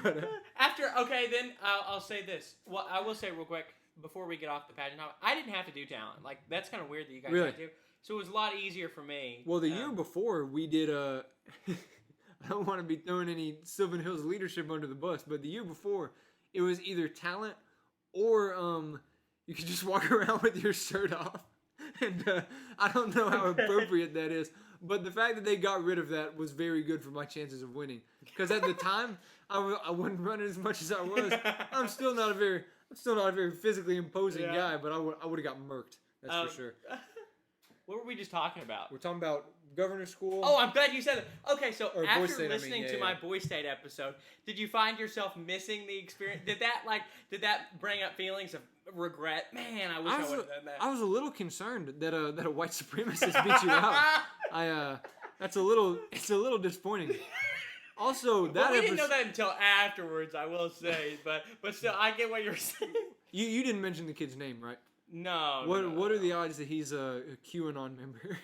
But then I'll say this. Well, I will say real quick before we get off the pageant topic, I didn't have to do talent. Like that's kind of weird that you guys had to. So it was a lot easier for me. Well, the year before we did I don't want to be throwing any Sylvan Hills leadership under the bus, but the year before it was either talent or you could just walk around with your shirt off. And I don't know how appropriate that is, but the fact that they got rid of that was very good for my chances of winning. Because at the time, I wasn't running as much as I was. I'm still not a very physically imposing guy, but I would have got murked. That's for sure. What were we just talking about? We're talking about governor's school. Oh, I'm glad you said that. Okay, so Or after Boys State, listening to my Boy State episode, did you find yourself missing the experience? Did that bring up feelings of regret? Man, I wish I would have done that. I was a little concerned that a white supremacist beat you out. It's a little disappointing. Also, that we didn't know that until afterwards, I will say, but still, I get what you're saying. You didn't mention the kid's name, right? No. What are the odds that he's a QAnon member?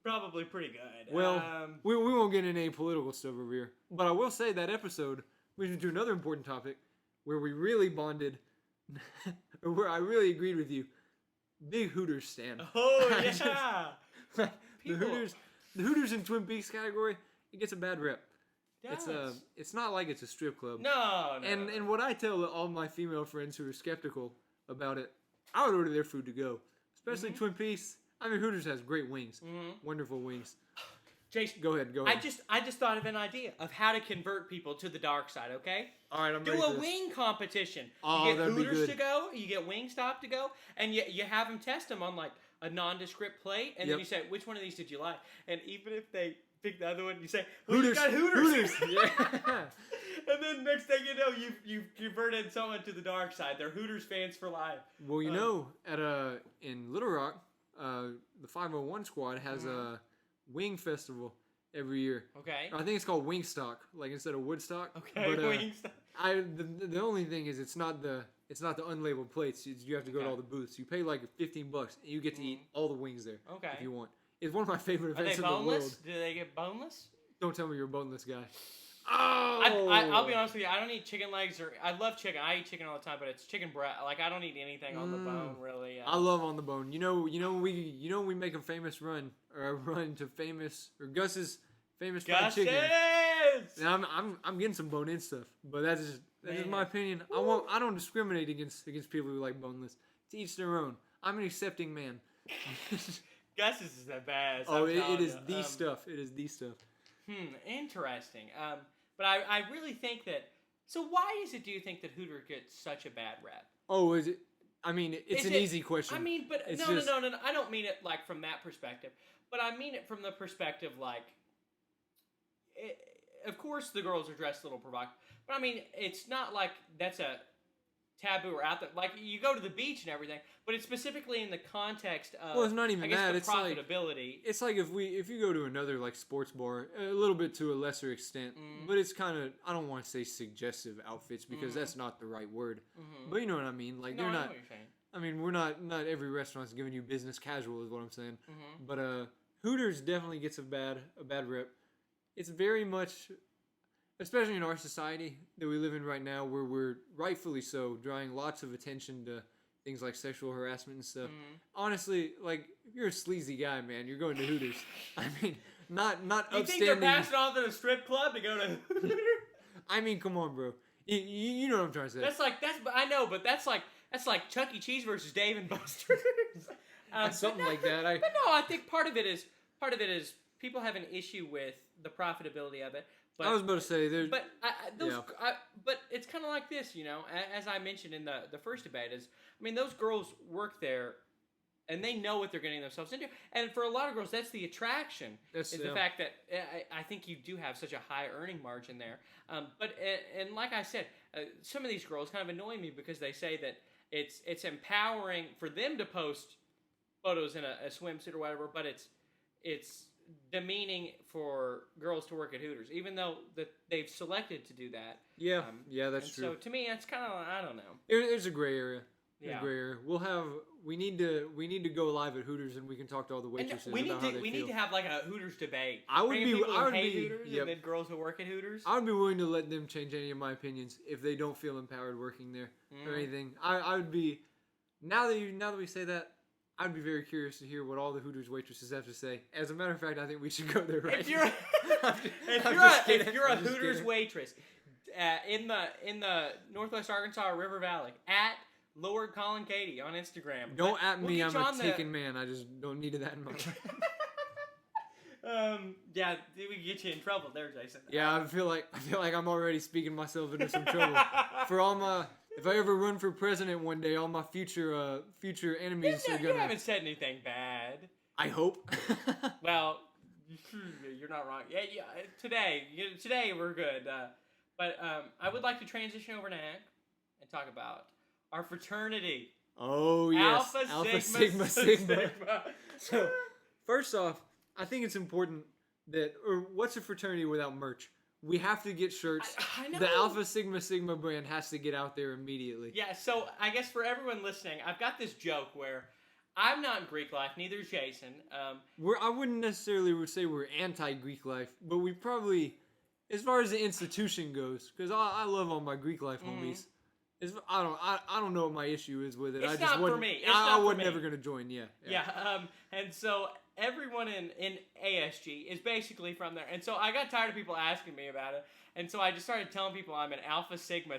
Probably pretty good. Well, we won't get into any political stuff over here. But I will say that episode, we should do another important topic where we really bonded, or where I really agreed with you. Big Hooters stan. Oh, yeah. The Hooters in Twin Peaks category, it gets a bad rep. Yes. It's not like it's a strip club. No. And what I tell all my female friends who are skeptical about it, I would order their food to go. Especially Twin Peaks. I mean, Hooters has great wings. Wonderful wings. Jason, go ahead. I just thought of an idea of how to convert people to the dark side, okay? All right, I'm ready for this. Do a wing competition. Oh, you get that'd be Hooters good. to go, you get Wingstop to go, and you have them test them on like a nondescript plate, and then you say, which one of these did you like? And even if they pick the other one, you say, Hooters. You got Hooters. Yeah. And then next thing you know, you've converted someone to the dark side. They're Hooters fans for life. Well, you know, in Little Rock, the 501 squad has a wing festival every year. Okay. I think it's called Wingstock, like instead of Woodstock. Okay, but, Wingstock. The only thing is it's not the unlabeled plates. You have to go to all the booths. You pay like $15 and you get to eat all the wings there. Okay. If you want. It's one of my favorite Are events they in the boneless? world. Do they get boneless? Don't tell me you're a boneless guy. Oh! I'll be honest with you. I don't eat chicken legs I love chicken. I eat chicken all the time, but it's chicken breast. Like I don't eat anything on the bone really. I love on the bone. You know we make a famous run to Gus's famous fried chicken. And I'm getting some bone in stuff, but that's just my opinion. Woo. I don't discriminate against people who like boneless. To each their own. I'm an accepting man. Gus's is the best. It is the stuff. It is the stuff. Interesting. But I really think that. So why is it? Do you think that Hooters gets such a bad rep? Oh, is it? I mean, it's an easy question. I mean, but no. I don't mean it like from that perspective. But I mean it from the perspective like. Of course, the girls are dressed a little provocative. But I mean, it's not like that's a taboo or out there. Like, you go to the beach and everything, but it's specifically in the context of, Well, it's not even I guess, that. the It's like profitability. it's like if you go to another like sports bar, a little bit to a lesser extent, but it's kind of, I don't want to say suggestive outfits because that's not the right word, but you know what I mean. Like, No, they're I know not. what you're saying. I mean, we're not every restaurant's giving you business casual is what I'm saying. But Hooters definitely gets a bad rep. It's very much, especially in our society that we live in right now, where we're rightfully so drawing lots of attention to things like sexual harassment and stuff. Honestly, like, if you're a sleazy guy, man, you're going to Hooters. I mean, not You upstanding. think they're passing on to the strip club to go to Hooters? I mean, come on, bro. You know what I'm trying to say. I know, but that's like Chuck E. Cheese versus Dave and Buster's. Something like that. But no, I think part of it is people have an issue with the profitability of it. But I was about to say there's. But but it's kind of like this, you know. As I mentioned in the first debate, I mean, those girls work there, and they know what they're getting themselves into. And for a lot of girls, that's the attraction. Is the fact that I think you do have such a high earning margin there. But like I said, some of these girls kind of annoy me because they say that it's empowering for them to post photos in a swimsuit or whatever, but it's demeaning for girls to work at Hooters, even though that they've selected to do that. Yeah, that's true. So to me, that's kind of, I don't know. There's a gray area. Yeah. Gray area. We need to go live at Hooters and we can talk to all the waitresses we about how they feel. We need to have like a Hooters debate. I would be Hooters and then girls who work at Hooters. I would be willing to let them change any of my opinions if they don't feel empowered working there or anything. I would be, now that we say that, I'd be very curious to hear what all the Hooters waitresses have to say. As a matter of fact, I think we should go there right now. If you're a Hooters waitress in the Northwest Arkansas or River Valley, at Lord Colin Keady on Instagram. Don't at me, I'm a taken man. I just don't need that in my life. Yeah, we can get you in trouble there, Jason. Yeah, I feel like I'm already speaking myself into some trouble. For all my, if I ever run for president one day, all my future enemies are gonna. You haven't said anything bad. I hope. Well, you're not wrong. Yeah. Today we're good. But I would like to transition over to Hank and talk about our fraternity. Oh yes, Alpha Sigma. So, first off, I think it's important that, or what's a fraternity without merch? We have to get shirts. I know. The Alpha Sigma brand has to get out there immediately. Yeah, so I guess for everyone listening, I've got this joke where I'm not Greek life, neither is Jason. I wouldn't necessarily say we're anti-Greek life, but we probably, as far as the institution goes, because I love all my Greek life homies. I don't know what my issue is with it. It's not for me. I was never gonna join. Yeah. And so everyone in ASG is basically from there, and so I got tired of people asking me about it, and so I just started telling people I'm an Alpha Sigma,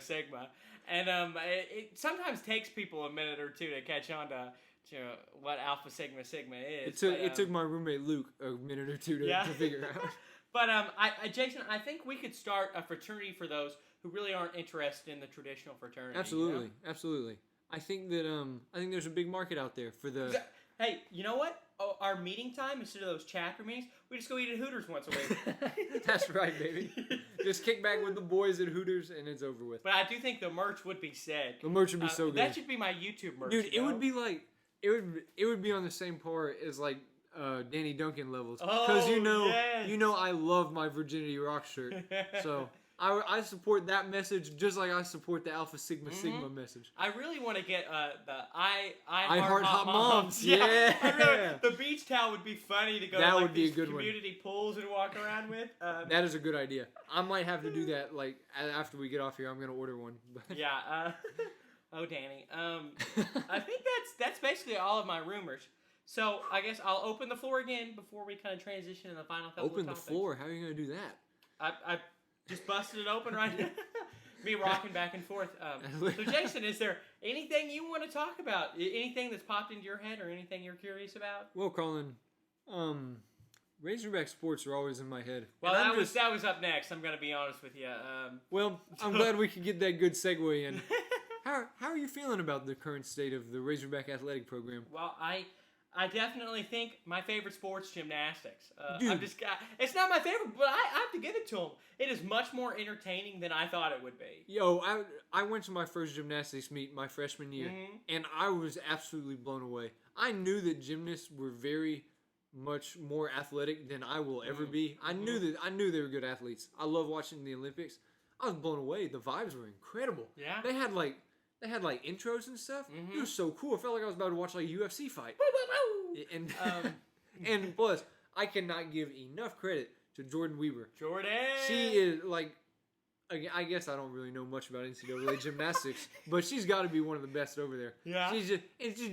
and it sometimes takes people a minute or two to catch on to what Alpha Sigma is. It took my roommate Luke a minute or two to figure out. But Jason, I think we could start a fraternity for those who really aren't interested in the traditional fraternity. Absolutely, absolutely. I think there's a big market out there for the. Hey, you know what? Our meeting time, instead of those chapter meetings, we just go eat at Hooters once a week. That's right, baby. Just kick back with the boys at Hooters, and it's over with. But I do think the merch would be sick. The merch would be so good. That should be my YouTube merch. Dude, it would be like it would be on the same par as like Danny Duncan levels, because you know I love my Virginity Rock shirt, so. I support that message just like I support the Alpha Sigma message. I really want to get the I Heart Hot Moms. Yeah. The beach towel would be funny to go that to would be these a good community pools and walk around with. That is a good idea. I might have to do that like after we get off here. I'm gonna order one. Yeah. Oh, Danny. I think that's basically all of my rumors. So I guess I'll open the floor again before we kind of transition to the final couple Open of the topics. floor? How are you gonna do that? I just busted it open right now. Me rocking back and forth. So, Jason, is there anything you want to talk about? Anything that's popped into your head or anything you're curious about? Well, Colin, Razorback sports are always in my head. Well, that was up next. I'm going to be honest with you. Well, I'm glad we could get that good segue in. How are you feeling about the current state of the Razorback athletic program? Well, I definitely think my favorite sport's gymnastics. Dude. It's not my favorite, but I have to give it to them. It is much more entertaining than I thought it would be. Yo, I went to my first gymnastics meet my freshman year, and I was absolutely blown away. I knew that gymnasts were very much more athletic than I will ever be. I knew they were good athletes. I love watching the Olympics. I was blown away. The vibes were incredible. Yeah. They had like intros and stuff. It was so cool. I felt like I was about to watch like a UFC fight. And and plus, I cannot give enough credit to Jordan Weber. Jordan! She is like, I guess I don't really know much about NCAA gymnastics, but she's got to be one of the best over there. Yeah. She's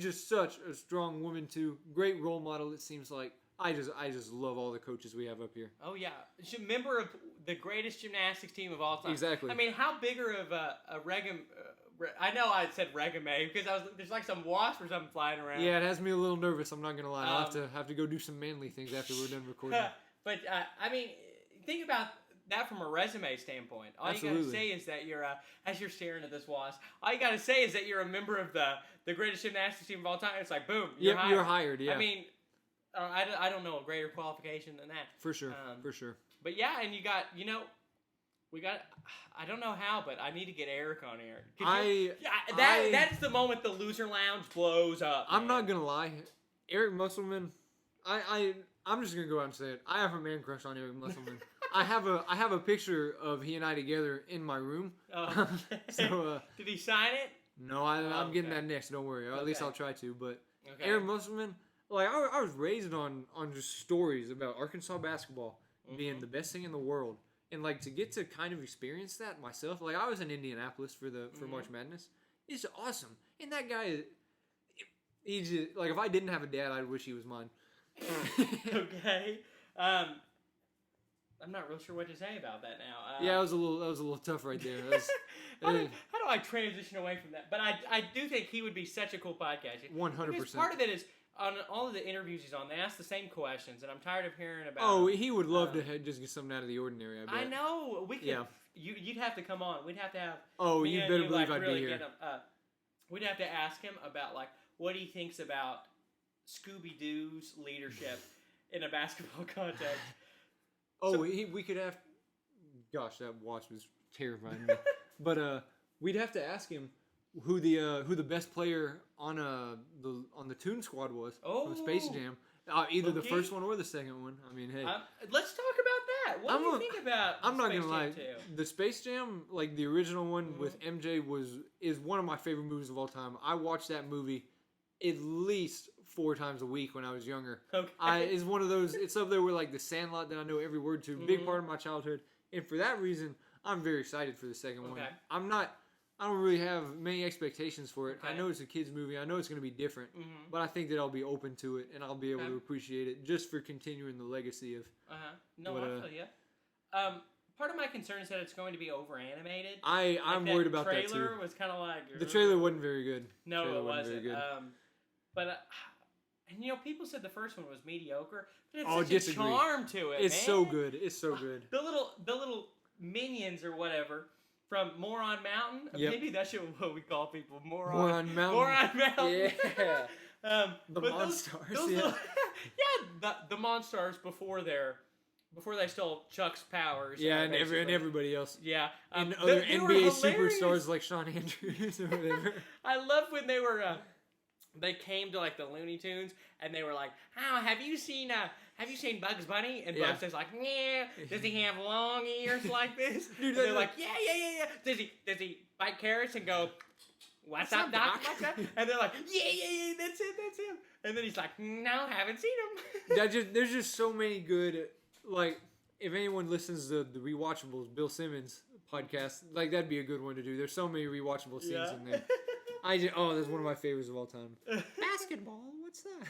just such a strong woman too. Great role model. It seems like I just love all the coaches we have up here. Oh yeah, she's a member of the greatest gymnastics team of all time. Exactly. I mean, how bigger of a reggae? I know I said reggae because there's like some wasp or something flying around. Yeah, it has me a little nervous. I'm not gonna lie. I'll have to go do some manly things after we're done recording. But I mean, think about that from a resume standpoint. All Absolutely. you gotta say is that you're as you're staring at this wasp. All you gotta say is that you're a member of the greatest gymnastics team of all time. It's like boom, you're hired. You're hired. Yeah. I mean, I don't know a greater qualification than that. For sure. For sure. But yeah, and we got. I don't know how, but I need to get Eric on here. That's the moment the loser lounge blows up. I'm not gonna lie, Eric Musselman. I'm just gonna go out and say it. I have a man crush on Eric Musselman. I have a picture of he and I together in my room. Oh, so did he sign it? No, I'm getting that next. Don't worry. Or at least I'll try to. But Eric Musselman, like I was raised on just stories about Arkansas basketball being the best thing in the world. And like to get to kind of experience that myself, like I was in Indianapolis for March Madness. It's awesome, and that guy, he's just, like if I didn't have a dad, I'd wish he was mine. Okay, I'm not real sure what to say about that now. Yeah, that was a little tough right there. How do I transition away from that? But I do think he would be such a cool podcast. 100%. Part of it is. On all of the interviews he's on, they ask the same questions, and I'm tired of hearing about. Oh, he would love to just get something out of the ordinary. I bet. I know. We could. Yeah. You'd have to come on. We'd have to have. Oh, you better believe I'd really be here. We'd have to ask him about like what he thinks about Scooby Doo's leadership in a basketball context. Oh, we could have. Gosh, that watch was terrifying. But we'd have to ask him who the best player on the Toon Squad was from Space Jam. Either the first one or the second one. I mean, hey. Let's talk about that. What do you think about I'm not going to lie. 2? The Space Jam, like the original one with MJ is one of my favorite movies of all time. I watched that movie at least 4 times a week when I was younger. Okay. It's one of those, it's up there with like The Sandlot that I know every word to. Big part of my childhood. And for that reason, I'm very excited for the second one. I don't really have many expectations for it. I know it's a kid's movie. I know it's going to be different. But I think that I'll be open to it, and I'll be able to appreciate it just for continuing the legacy of... No, I feel you. Part of my concern is that it's going to be over-animated. I'm worried about that, too. The trailer was kind of like... The trailer wasn't very good. No, it wasn't. And people said the first one was mediocre, but it's such a charm to it, It's so good. It's so good. The little minions or whatever... From Moron Mountain? Yep. Maybe that's what we call people. Moron Mountain. Moron Mountain. Yeah. The Monstars. The Monstars before they stole Chuck's powers. Yeah, and everybody else. Yeah. And other NBA superstars like Sean Andrews or whatever. I love when they were... they came to like the Looney Tunes and they were like, "Oh, have you seen Bugs Bunny?" And Bugs says like, "Yeah." Does he have long ears like this? Dude, they're like, "Yeah." Does he bite carrots and go, "What's up, Doc?" And they're like, "Yeah, that's him." And then he's like, "No, haven't seen him." There's just so many good, like, if anyone listens to the Rewatchables, Bill Simmons podcast, like that'd be a good one to do. There's so many rewatchable scenes in there. That's one of my favorites of all time. Basketball, what's that?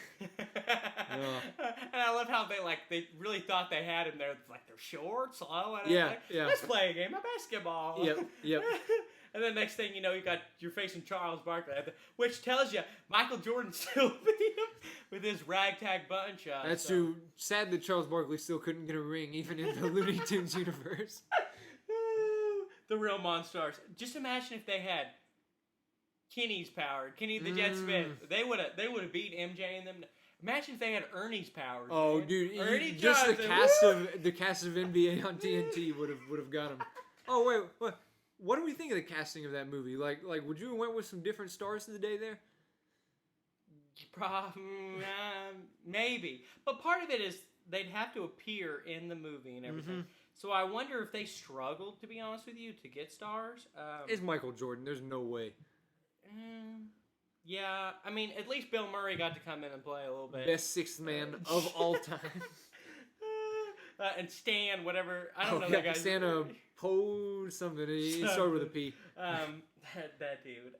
And I love how they really thought they had him there, like their shorts. Yeah. Let's play a game of basketball. Yep. And then next thing you know, you're facing Charles Barkley, which tells you Michael Jordan still beat him with his ragtag bunch. That's true. Sad that Charles Barkley still couldn't get a ring, even in the Looney Tunes universe. The real Monstars. Just imagine if they had Kenny the Jet Smith. They would have beat MJ and them. Imagine if they had Ernie's powers. Oh, man. dude, Ernie just Johnson, the cast of NBA on TNT would have got him. Oh wait, what do we think of the casting of that movie? Like, would you have went with some different stars of the day there? Maybe, but part of it is they'd have to appear in the movie and everything. Mm-hmm. So I wonder if they struggled, to be honest with you, to get stars. It's Michael Jordan. There's no way. Yeah, I mean, at least Bill Murray got to come in and play a little bit. Best sixth man of all time. And Stan, whatever. I don't know that guy's Stan Poe something. He started with a P. That dude.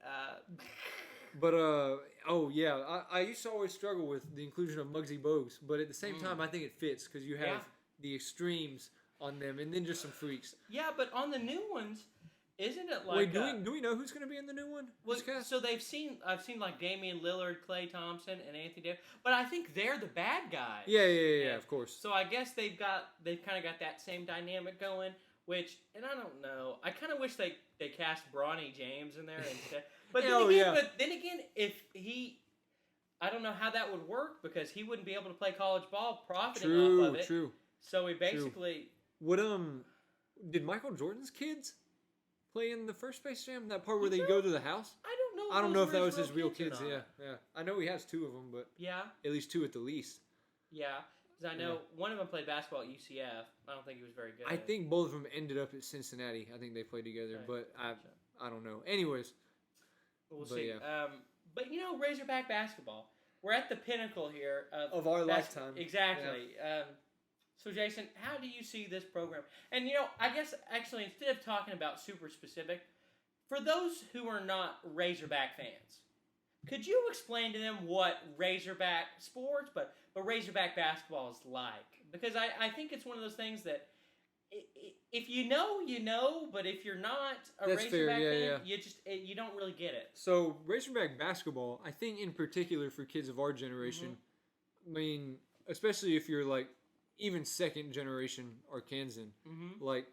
But I used to always struggle with the inclusion of Muggsy Bogues, but at the same time, I think it fits because you have the extremes on them, and then just some freaks. Yeah, but on the new ones, isn't it like? Wait, do we know who's going to be in the new one? Well, so I've seen like Damian Lillard, Klay Thompson, and Anthony Davis, but I think they're the bad guys. Yeah, of course. So I guess they've kind of got that same dynamic going. Which, and I don't know, I kind of wish they cast Bronny James in there instead. But then again, if he, I don't know how that would work because he wouldn't be able to play college ball profiting off of it. True. So he basically. What did Michael Jordan's kids play in the first Space Jam? That part where they go to the house? I don't know if that was his real kids. Yeah. I know he has two of them, but at least two at the least. Yeah. Because I know one of them played basketball at UCF. I don't think he was very good. I think both of them ended up at Cincinnati. I think they played together, but I don't know. Anyways. We'll see. Yeah. But, Razorback basketball. We're at the pinnacle here. Of our lifetime. Exactly. Yeah. So, Jason, how do you see this program? And, I guess, actually, instead of talking about super specific, for those who are not Razorback fans, could you explain to them what Razorback sports, but Razorback basketball is like? Because I think it's one of those things that if you know, but if you're not a Razorback fan, you don't really get it. So Razorback basketball, I think in particular for kids of our generation, I mean, especially if you're like even second generation Arkansan, like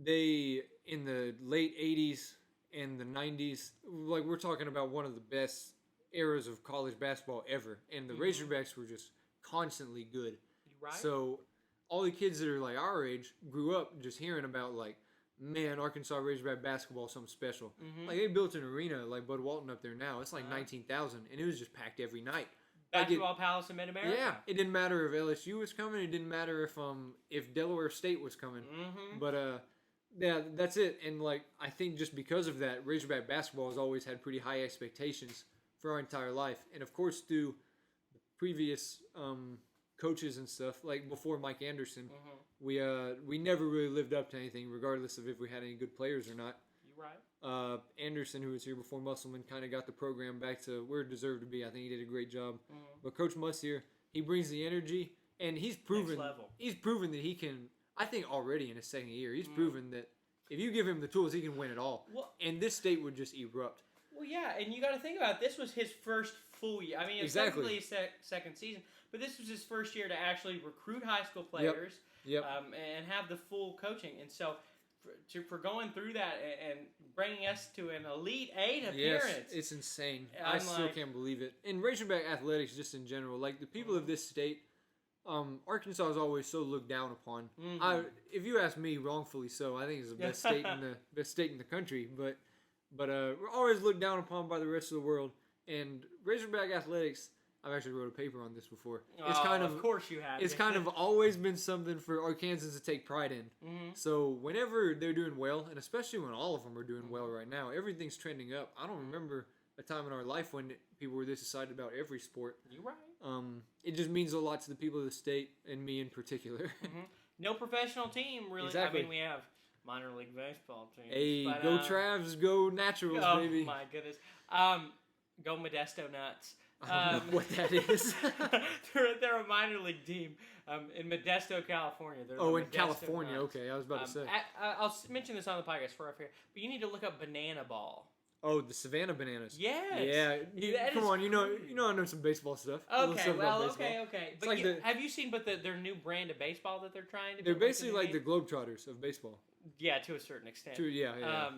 they in the late 80s and the 90s, like we're talking about one of the best eras of college basketball ever, and the Razorbacks were just constantly good. Right. So all the kids that are like our age grew up just hearing about like, man, Arkansas Razorback basketball is something special. Like they built an arena like Bud Walton up there now. It's like 19,000, and it was just packed every night. Basketball Palace in Mid-America. Yeah, it didn't matter if LSU was coming. It didn't matter if Delaware State was coming. But yeah, that's it. And like I think just because of that, Razorback basketball has always had pretty high expectations for our entire life. And of course, through previous coaches and stuff, like before Mike Anderson, we never really lived up to anything, regardless of if we had any good players or not. You're right. Anderson, who was here before Musselman, kind of got the program back to where it deserved to be. I think he did a great job. But Coach Muss here, he brings the energy, and he's proven that he can. I think already in his second year, he's proven that if you give him the tools, he can win it all. Well, and this state would just erupt. Well, yeah, and you got to think about it. This was his first full year. I mean, it was technically his second season, but this was his first year to actually recruit high school players and have the full coaching. And so for going through that and bringing us to an Elite Eight appearance. Yes, it's insane. I still can't believe it. And Razorback athletics just in general, like the people of this state, Arkansas is always so looked down upon. If you ask me, wrongfully so. I think it's the best state in the country, but we're always looked down upon by the rest of the world. And Razorback athletics, I've actually wrote a paper on this before. It's of course you have. It's kind of always been something for Arkansans to take pride in. So whenever they're doing well, and especially when all of them are doing well right now, everything's trending up. I don't remember a time in our life when people were this excited about every sport. You're right. It just means a lot to the people of the state and me in particular. No professional team, really. Exactly. I mean, we have minor league baseball teams. Hey, but, go Travs, go Naturals, baby. Oh, my goodness. Go Modesto Nuts. I don't know what that is. they're a minor league team in Modesto, California. In California. Nuts. Okay, I was about to say. I'll mention this on the podcast for here, but you need to look up banana ball. Oh, the Savannah Bananas. Yes. Yeah. Come on, you know I know some baseball stuff. Okay, okay. But have you seen their new brand of baseball that they're trying to? They're basically like the Globetrotters of baseball. Yeah, to a certain extent. Yeah.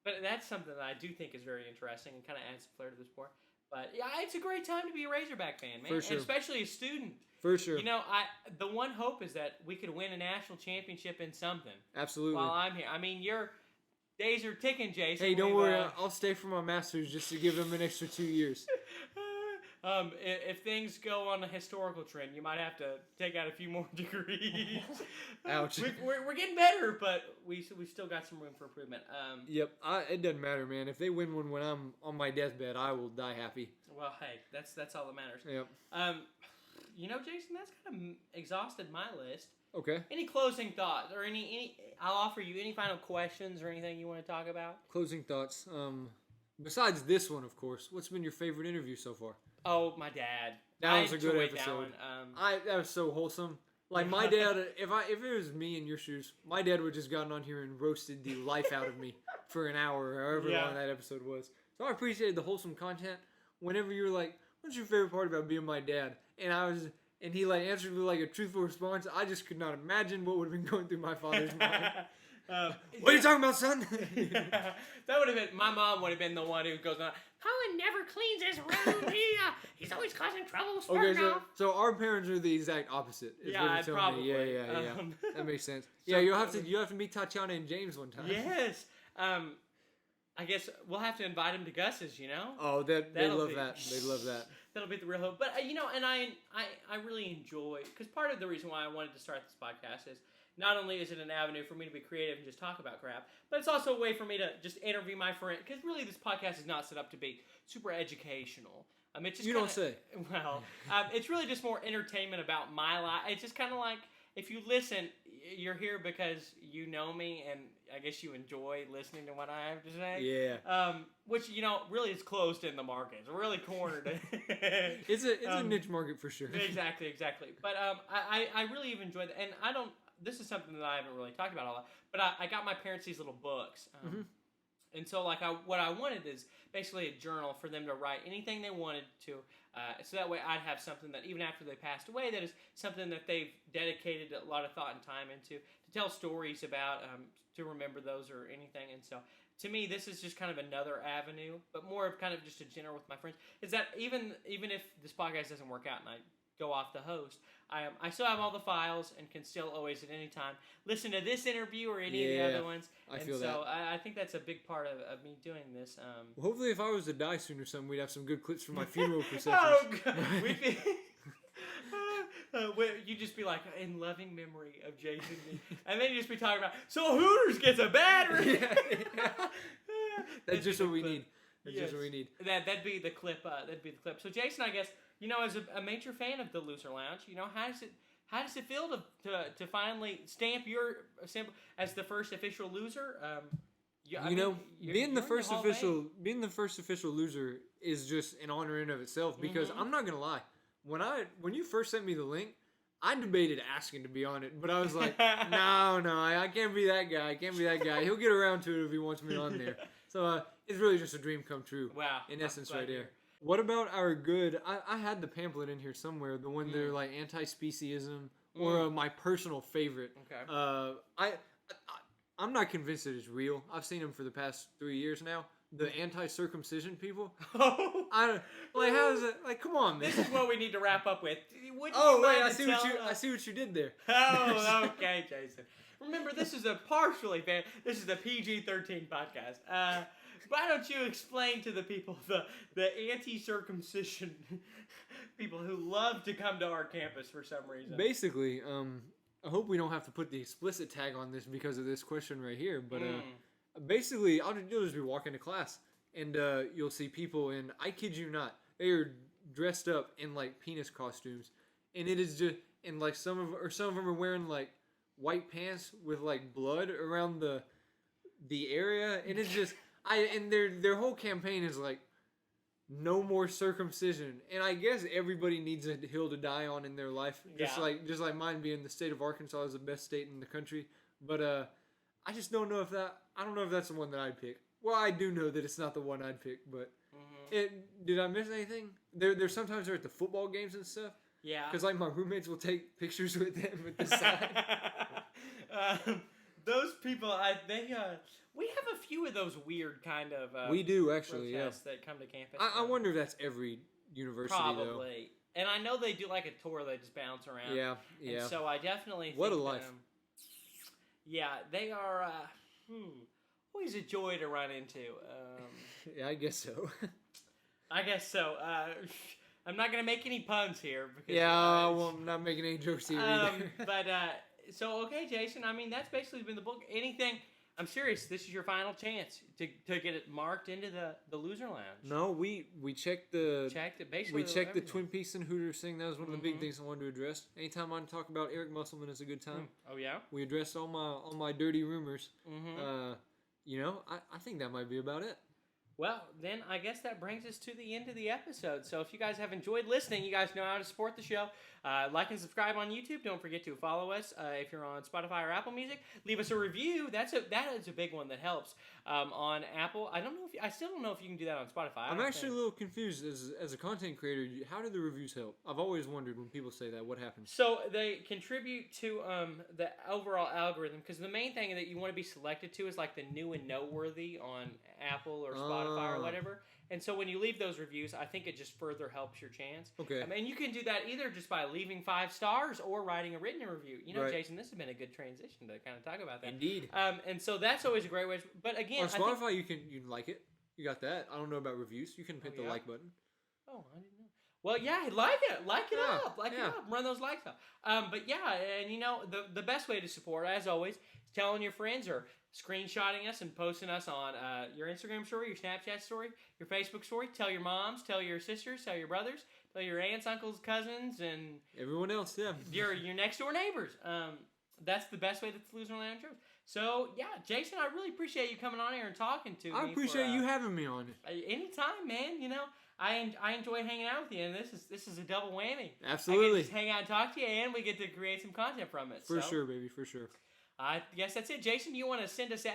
But that's something that I do think is very interesting and kind of adds flair to the sport. But yeah, it's a great time to be a Razorback fan, man. For sure. And especially a student. For sure. You know, the one hope is that we could win a national championship in something. Absolutely. While I'm here. I mean, your days are ticking, Jason. Hey, don't worry. I'll stay for my master's just to give them an extra 2 years. If things go on a historical trend, you might have to take out a few more degrees. Ouch. We're getting better, but we still got some room for improvement. Yep. It doesn't matter, man. If they win one when I'm on my deathbed, I will die happy. Well, hey, that's all that matters. Yep. You know, Jason, that's kind of exhausted my list. Okay. Any closing thoughts or any? I'll offer you any final questions or anything you want to talk about. Closing thoughts. Besides this one, of course, what's been your favorite interview so far? Oh, my dad. That was a good episode. That was so wholesome. Like my dad, if it was me in your shoes, my dad would just gotten on here and roasted the life out of me for an hour, or however long that episode was. So I appreciated the wholesome content. Whenever you were like, "What's your favorite part about being my dad?" and he like answered with like a truthful response, I just could not imagine what would have been going through my father's mind. What are you talking about, son? That would have been, my mom would have been the one who goes on, Colin never cleans his room. He's always causing trouble. Okay, so our parents are the exact opposite. Probably. Me. Yeah. That makes sense. Yeah, you'll have to meet Tatiana and James one time. Yes. I guess we'll have to invite him to Gus's, you know? Oh, they love that. They love that. That'll be the real hope. But, you know, and I really enjoy, because part of the reason why I wanted to start this podcast is not only is it an avenue for me to be creative and just talk about crap, but it's also a way for me to just interview my friend, because really this podcast is not set up to be super educational. It's just don't say. Well, it's really just more entertainment about my life. It's just kind of like, if you listen, you're here because you know me, and I guess you enjoy listening to what I have to say. Yeah. Which, you know, really is closed in the market. It's really cornered. It's a niche market for sure. Exactly. But I really have enjoyed it. And this is something that I haven't really talked about a lot, but I got my parents these little books. And so, like, what I wanted is basically a journal for them to write anything they wanted to, so that way I'd have something that even after they passed away, that is something that they've dedicated a lot of thought and time into, to tell stories about, to remember those or anything. And so, to me, this is just kind of another avenue, but more of kind of just a dinner with my friends. Is that even if this podcast doesn't work out and I go off the host, I still have all the files and can still always at any time listen to this interview or any of the other ones. I think that's a big part of me doing this. Well, hopefully if I was to die soon or something, we'd have some good clips for my funeral processions. Oh, God. You'd just be like, in loving memory of Jason. And then you'd just be talking about, so Hooters gets a battery. That's just what we need. That's just what we need. That'd be the clip. So Jason, I guess, you know, as a major fan of the Loser Lounge, you know, how does it feel to finally stamp your symbol as the first official loser? Being the first official loser is just an honor in of itself, because I'm not gonna lie, when you first sent me the link, I debated asking to be on it, but I was like, no, I can't be that guy. He'll get around to it if he wants me on there. So it's really just a dream come true. Wow. In essence, right there. What about our good? I had the pamphlet in here somewhere. The one that are like anti-speciesism, or my personal favorite. Okay. I'm not convinced that it's real. I've seen them for the past 3 years now. The anti-circumcision people. How is it? Like, come on, man. This is what we need to wrap up with. I see what you did there. Oh, okay, Jason. Remember, this is the PG-13 podcast. Why don't you explain to the people, the anti-circumcision people who love to come to our campus for some reason? Basically, I hope we don't have to put the explicit tag on this because of this question right here, but basically, you'll just be walking to class, and you'll see people, and I kid you not, they are dressed up in like penis costumes, and it is just, and like some of them are wearing like white pants with like blood around the area, and it's just. And their whole campaign is like, no more circumcision, and I guess everybody needs a hill to die on in their life, just like mine being the state of Arkansas is the best state in the country. But I just don't know if that's the one that I'd pick. Well, I do know that it's not the one I'd pick, but did I miss anything? There's sometimes they're at the football games and stuff. Yeah. Because like my roommates will take pictures with them with the sign. those people, we have a few of those weird kind of we do actually, protests that come to campus. I wonder if that's every university probably. though. And I know they do like a tour. They just bounce around. Yeah. And so I definitely think what a life. Yeah, they are always a joy to run into. Yeah, I guess so. I guess so. I'm not gonna make any puns here because I'm not making any jokes here either. But so okay, Jason. I mean, that's basically been the book. Anything? I'm serious. This is your final chance to get it marked into the loser lounge. No, we checked the basically. We checked the Twin Peaks and Hooters thing. That was one of the big things I wanted to address. Anytime I talk about Eric Musselman is a good time. Oh yeah. We addressed all my dirty rumors. I think that might be about it. Well, then I guess that brings us to the end of the episode. So if you guys have enjoyed listening, you guys know how to support the show. Like and subscribe on YouTube. Don't forget to follow us if you're on Spotify or Apple Music. Leave us a review. That is a big one that helps. On Apple, I still don't know if you can do that on Spotify. I'm actually a little confused as a content creator. How do the reviews help? I've always wondered when people say that. What happens? So they contribute to the overall algorithm because the main thing that you want to be selected to is like the new and noteworthy on Apple or Spotify or whatever. And so when you leave those reviews, I think it just further helps your chance. Okay. I mean, you can do that either just by leaving 5 stars or writing a written review. Right. Jason, this has been a good transition to kind of talk about that. Indeed. And so that's always a great way. But again, on Spotify, you can like it. You got that. I don't know about reviews. You can hit the like button. Oh, I didn't know. Well, yeah, like it up, it up, run those likes up. But yeah, and the best way to support, as always, is telling your friends or screenshotting us and posting us on your Instagram story, your Snapchat story, your Facebook story. Tell your moms, tell your sisters, tell your brothers, tell your aunts, uncles, cousins, and everyone else. Yeah, your next door neighbors. That's the best way that the Loser Lounge goes. So yeah, Jason, I really appreciate you coming on here and talking to me. I appreciate you having me on. Anytime, man. I enjoy hanging out with you, and this is a double whammy. Absolutely. I get to just hang out and talk to you, and we get to create some content from it. For sure, baby, for sure. I guess that's it. Jason, you want to send us out?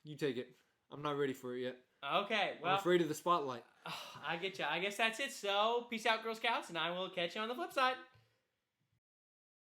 You take it. I'm not ready for it yet. Okay, well. I'm afraid of the spotlight. I get you. I guess that's it. So, peace out, Girl Scouts, and I will catch you on the flip side.